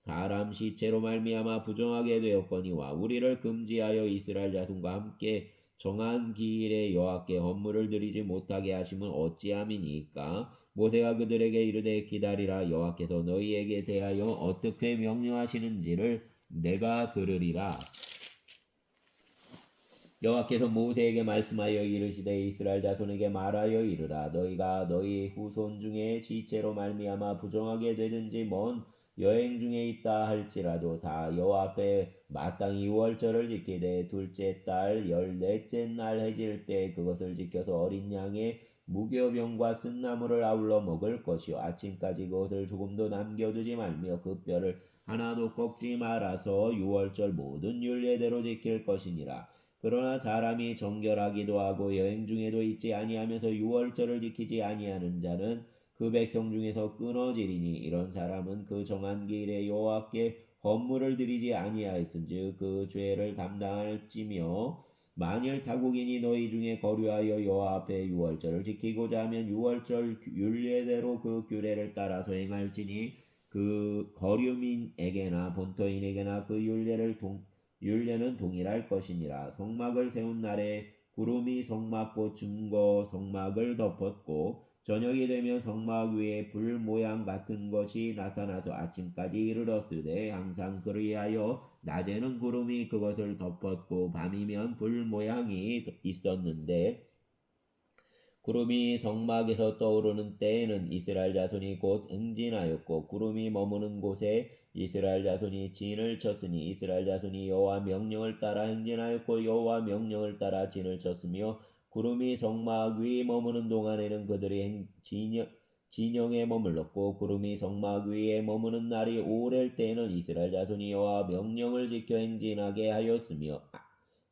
사람 시체로 말미암아 부정하게 되었거니와 우리를 금지하여 이스라엘 자손과 함께 정한 기일에 여호와께 헌물을 드리지 못하게 하심은 어찌함이니까. 모세가 그들에게 이르되 기다리라. 여호와께서 너희에게 대하여 어떻게 명령하시는지를 내가 들으리라. 여호와께서 모세에게 말씀하여 이르시되 이스라엘 자손에게 말하여 이르라. 너희가 너희 후손 중에 시체로 말미암아 부정하게 되든지 먼 여행 중에 있다 할지라도 다 여호와 앞에 마땅히 유월절을 지키되 둘째 달 14째 날 해질 때 그것을 지켜서 어린 양의 무교병과 쓴나물을 아울러 먹을 것이요 아침까지 그것을 조금도 남겨두지 말며 그 뼈를 하나도 꺾지 말아서 유월절 모든 율례대로 지킬 것이니라. 그러나 사람이 정결하기도 하고 여행 중에도 있지 아니하면서 유월절을 지키지 아니하는 자는 그 백성 중에서 끊어지리니 이런 사람은 그 정한 기일에 여호와께 헌물을 드리지 아니하였은즉 그 죄를 담당할지며 만일 타국인이 너희 중에 거류하여 여호와 앞에 유월절을 지키고자 하면 유월절 율례대로 그 규례를 따라서 행할지니 그 거류민에게나 본토인에게나 그 율례는 동일할 것이니라. 성막을 세운 날에 구름이 성막꽃 증거 성막을 덮었고 저녁이 되면 성막 위에 불 모양 같은 것이 나타나서 아침까지 이르렀으되 항상 그리하여 낮에는 구름이 그것을 덮었고 밤이면 불 모양이 있었는데 구름이 성막에서 떠오르는 때에는 이스라엘 자손이 곧 행진하였고 구름이 머무는 곳에 이스라엘 자손이 진을 쳤으니 이스라엘 자손이 여호와 명령을 따라 행진하였고 여호와 명령을 따라 진을 쳤으며 구름이 성막 위 머무는 동안에는 그들이 진영에 머물렀고 구름이 성막 위에 머무는 날이 오랠 때에는 이스라엘 자손이 여호와 명령을 지켜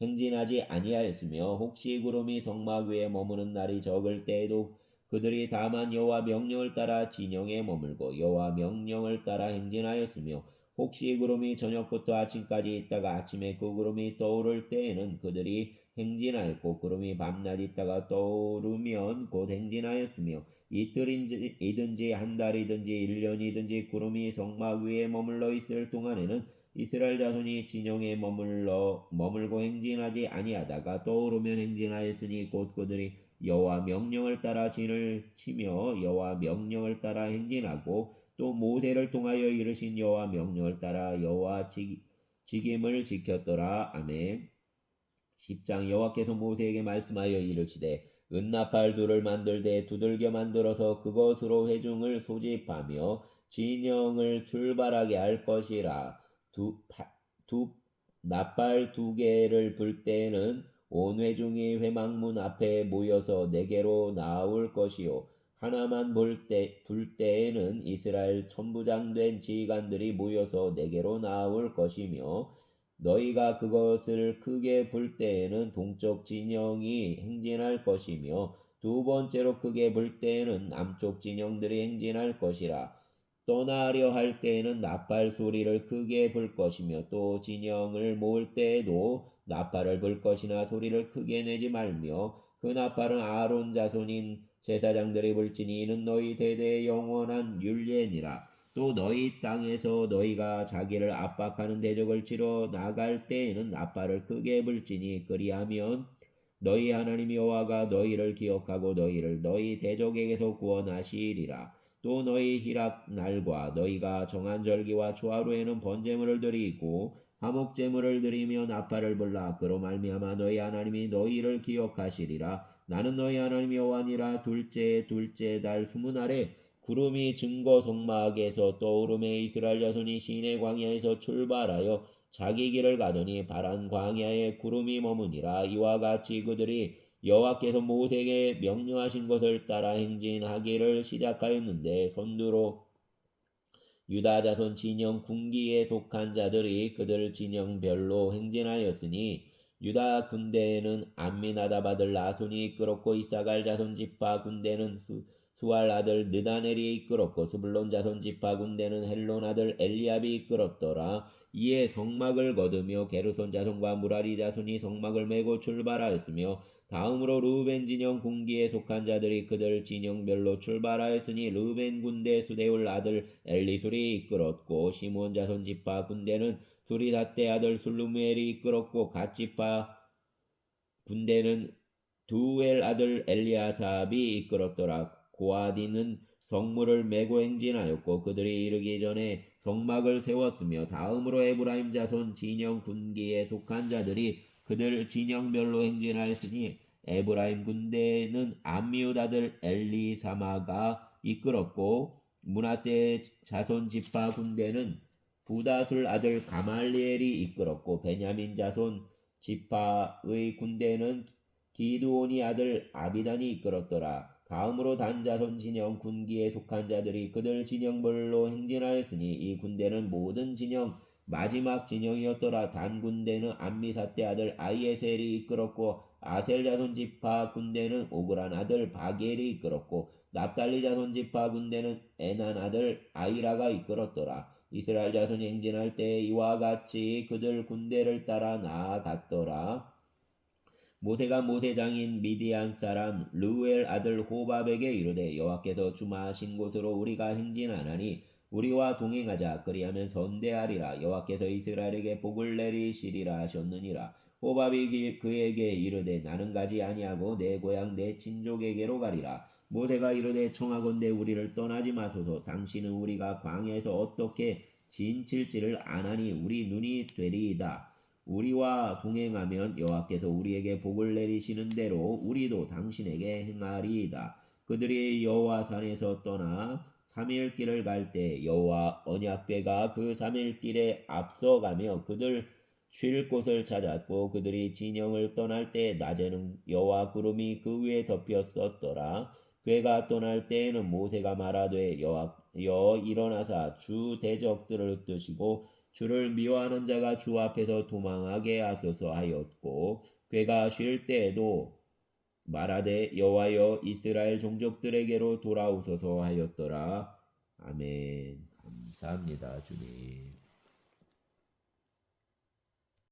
행진하지 아니하였으며 혹시 구름이 성막 위에 머무는 날이 적을 때에도 그들이 다만 여호와 명령을 따라 진영에 머물고 여호와 명령을 따라 행진하였으며 혹시 구름이 저녁부터 아침까지 있다가 아침에 그 구름이 떠오를 때에는 그들이 행진하였고 구름이 밤낮 있다가 떠오르면 곧 행진하였으며 이틀이든지 한 달이든지 1년이든지 구름이 성막 위에 머물러 있을 동안에는 이스라엘 자손이 진영에 머물고 행진하지 아니하다가 떠오르면 행진하였으니 곧 그들이 여호와 명령을 따라 진을 치며 여호와 명령을 따라 행진하고 또 모세를 통하여 이르신 여호와 명령을 따라 여호와 직임을 지켰더라. 아멘. 10장 여호와께서 모세에게 말씀하여 이르시되 은나팔 둘을 만들되 두들겨 만들어서 그것으로 회중을 소집하며 진영을 출발하게 할 것이라. 두 나팔 두 개를 불 때에는 온 회중이 회막문 앞에 모여서 내게로 나올 것이요 하나만 불 때에는 이스라엘 천부장된 지휘관들이 모여서 내게로 나올 것이며 너희가 그것을 크게 불 때에는 동쪽 진영이 행진할 것이며 두 번째로 크게 불 때에는 남쪽 진영들이 행진할 것이라. 떠나려 할 때에는 나팔 소리를 크게 불 것이며 또 진영을 모을 때에도 나팔을 불 것이나 소리를 크게 내지 말며 그 나팔은 아론 자손인 제사장들이 불지니 이는 너희 대대의 영원한 율례니라. 또 너희 땅에서 너희가 자기를 압박하는 대적을 치러 나갈 때에는 나팔을 크게 불지니 그리하면 너희 하나님 여호와가 너희를 기억하고 너희를 너희 대적에게서 구원하시리라. 또 너희 희락 날과 너희가 정한 절기와 초하루에는 번제물을 드리고 화목 제물을 드리며 나팔을 불라. 그로 말미암아 너희 하나님이 너희를 기억하시리라. 나는 너희 하나님 여호와니라. 둘째 달 20날에 구름이 증거 성막에서 떠오름에 이스라엘 자손이 시내 광야에서 출발하여 자기 길을 가더니 바란 광야에 구름이 머무니라. 이와 같이 그들이 여호와께서 모세에게 명령하신 것을 따라 행진하기를 시작하였는데 선두로 유다 자손 진영 군기에 속한 자들이 그들 진영별로 행진하였으니 유다 군대에는 암미나답 아들 나손이 이끌었고 이사갈 자손 지파 군대는 수알 아들 느다넬이 이끌었고 스불론 자손 지파 군대는 헬론 아들 엘리압이 이끌었더라. 이에 성막을 거두며 게르손 자손과 무라리 자손이 성막을 메고 출발하였으며 다음으로 르우벤 진영 군기에 속한 자들이 그들 진영별로 출발하였으니 르우벤 군대 수데울 아들 엘리술이 이끌었고 시몬 자손 지파 군대는 수리사떼 아들 술루무엘이 이끌었고 갓 지파 군대는 두엘 아들 엘리아삽이 이끌었더라. 고아디는 성물을 메고 행진하였고 그들이 이르기 전에 성막을 세웠으며 다음으로 에브라임 자손 진영 군기에 속한 자들이 그들 진영별로 행진하였으니 에브라임 군대는 암미웃 아들 엘리사마가 이끌었고 므낫세 자손 지파 군대는 부다술 아들 가말리엘이 이끌었고 베냐민 자손 지파의 군대는 기드온이 아들 아비단이 이끌었더라. 다음으로 단 자손 진영 군기에 속한 자들이 그들 진영별로 행진하였으니 이 군대는 모든 진영 마지막 진영이었더라. 단 군대는 암미사떼 아들 아이에셀이 이끌었고 아셀 자손 지파 군대는 오그란 아들 바겔이 이끌었고 납달리 자손 지파 군대는 에난 아들 아이라가 이끌었더라. 이스라엘 자손이 행진할 때 이와 같이 그들 군대를 따라 나아갔더라. 모세가 모세장인 미디안 사람 르우엘 아들 호밥에게 이르되 여호와께서 주마하신 곳으로 우리가 행진하나니 우리와 동행하자. 그리하면 선대하리라. 여호와께서 이스라엘에게 복을 내리시리라 하셨느니라. 호밥이 그에게 이르되 나는 가지 아니하고 내 고향 내 친족에게로 가리라. 모세가 이르되 청하건대 우리를 떠나지 마소서. 당신은 우리가 광야에서 어떻게 진칠지를 아나니 우리 눈이 되리이다. 우리와 동행하면 여호와께서 우리에게 복을 내리시는 대로 우리도 당신에게 행하리이다. 그들이 여호와 산에서 떠나 3일 길을 갈 때 여호와 언약궤가 그 3일 길에 앞서가며 그들 쉴 곳을 찾았고 그들이 진영을 떠날 때 낮에는 여호와 구름이 그 위에 덮였었더라. 궤가 떠날 때에는 모세가 말하되 여호와여 일어나사 주 대적들을 뜨시고 주를 미워하는 자가 주 앞에서 도망하게 하소서 하였고 궤가 쉴 때에도 말하되 여호와여 이스라엘 종족들에게로 돌아오소서 하였더라. 아멘. 감사합니다 주님.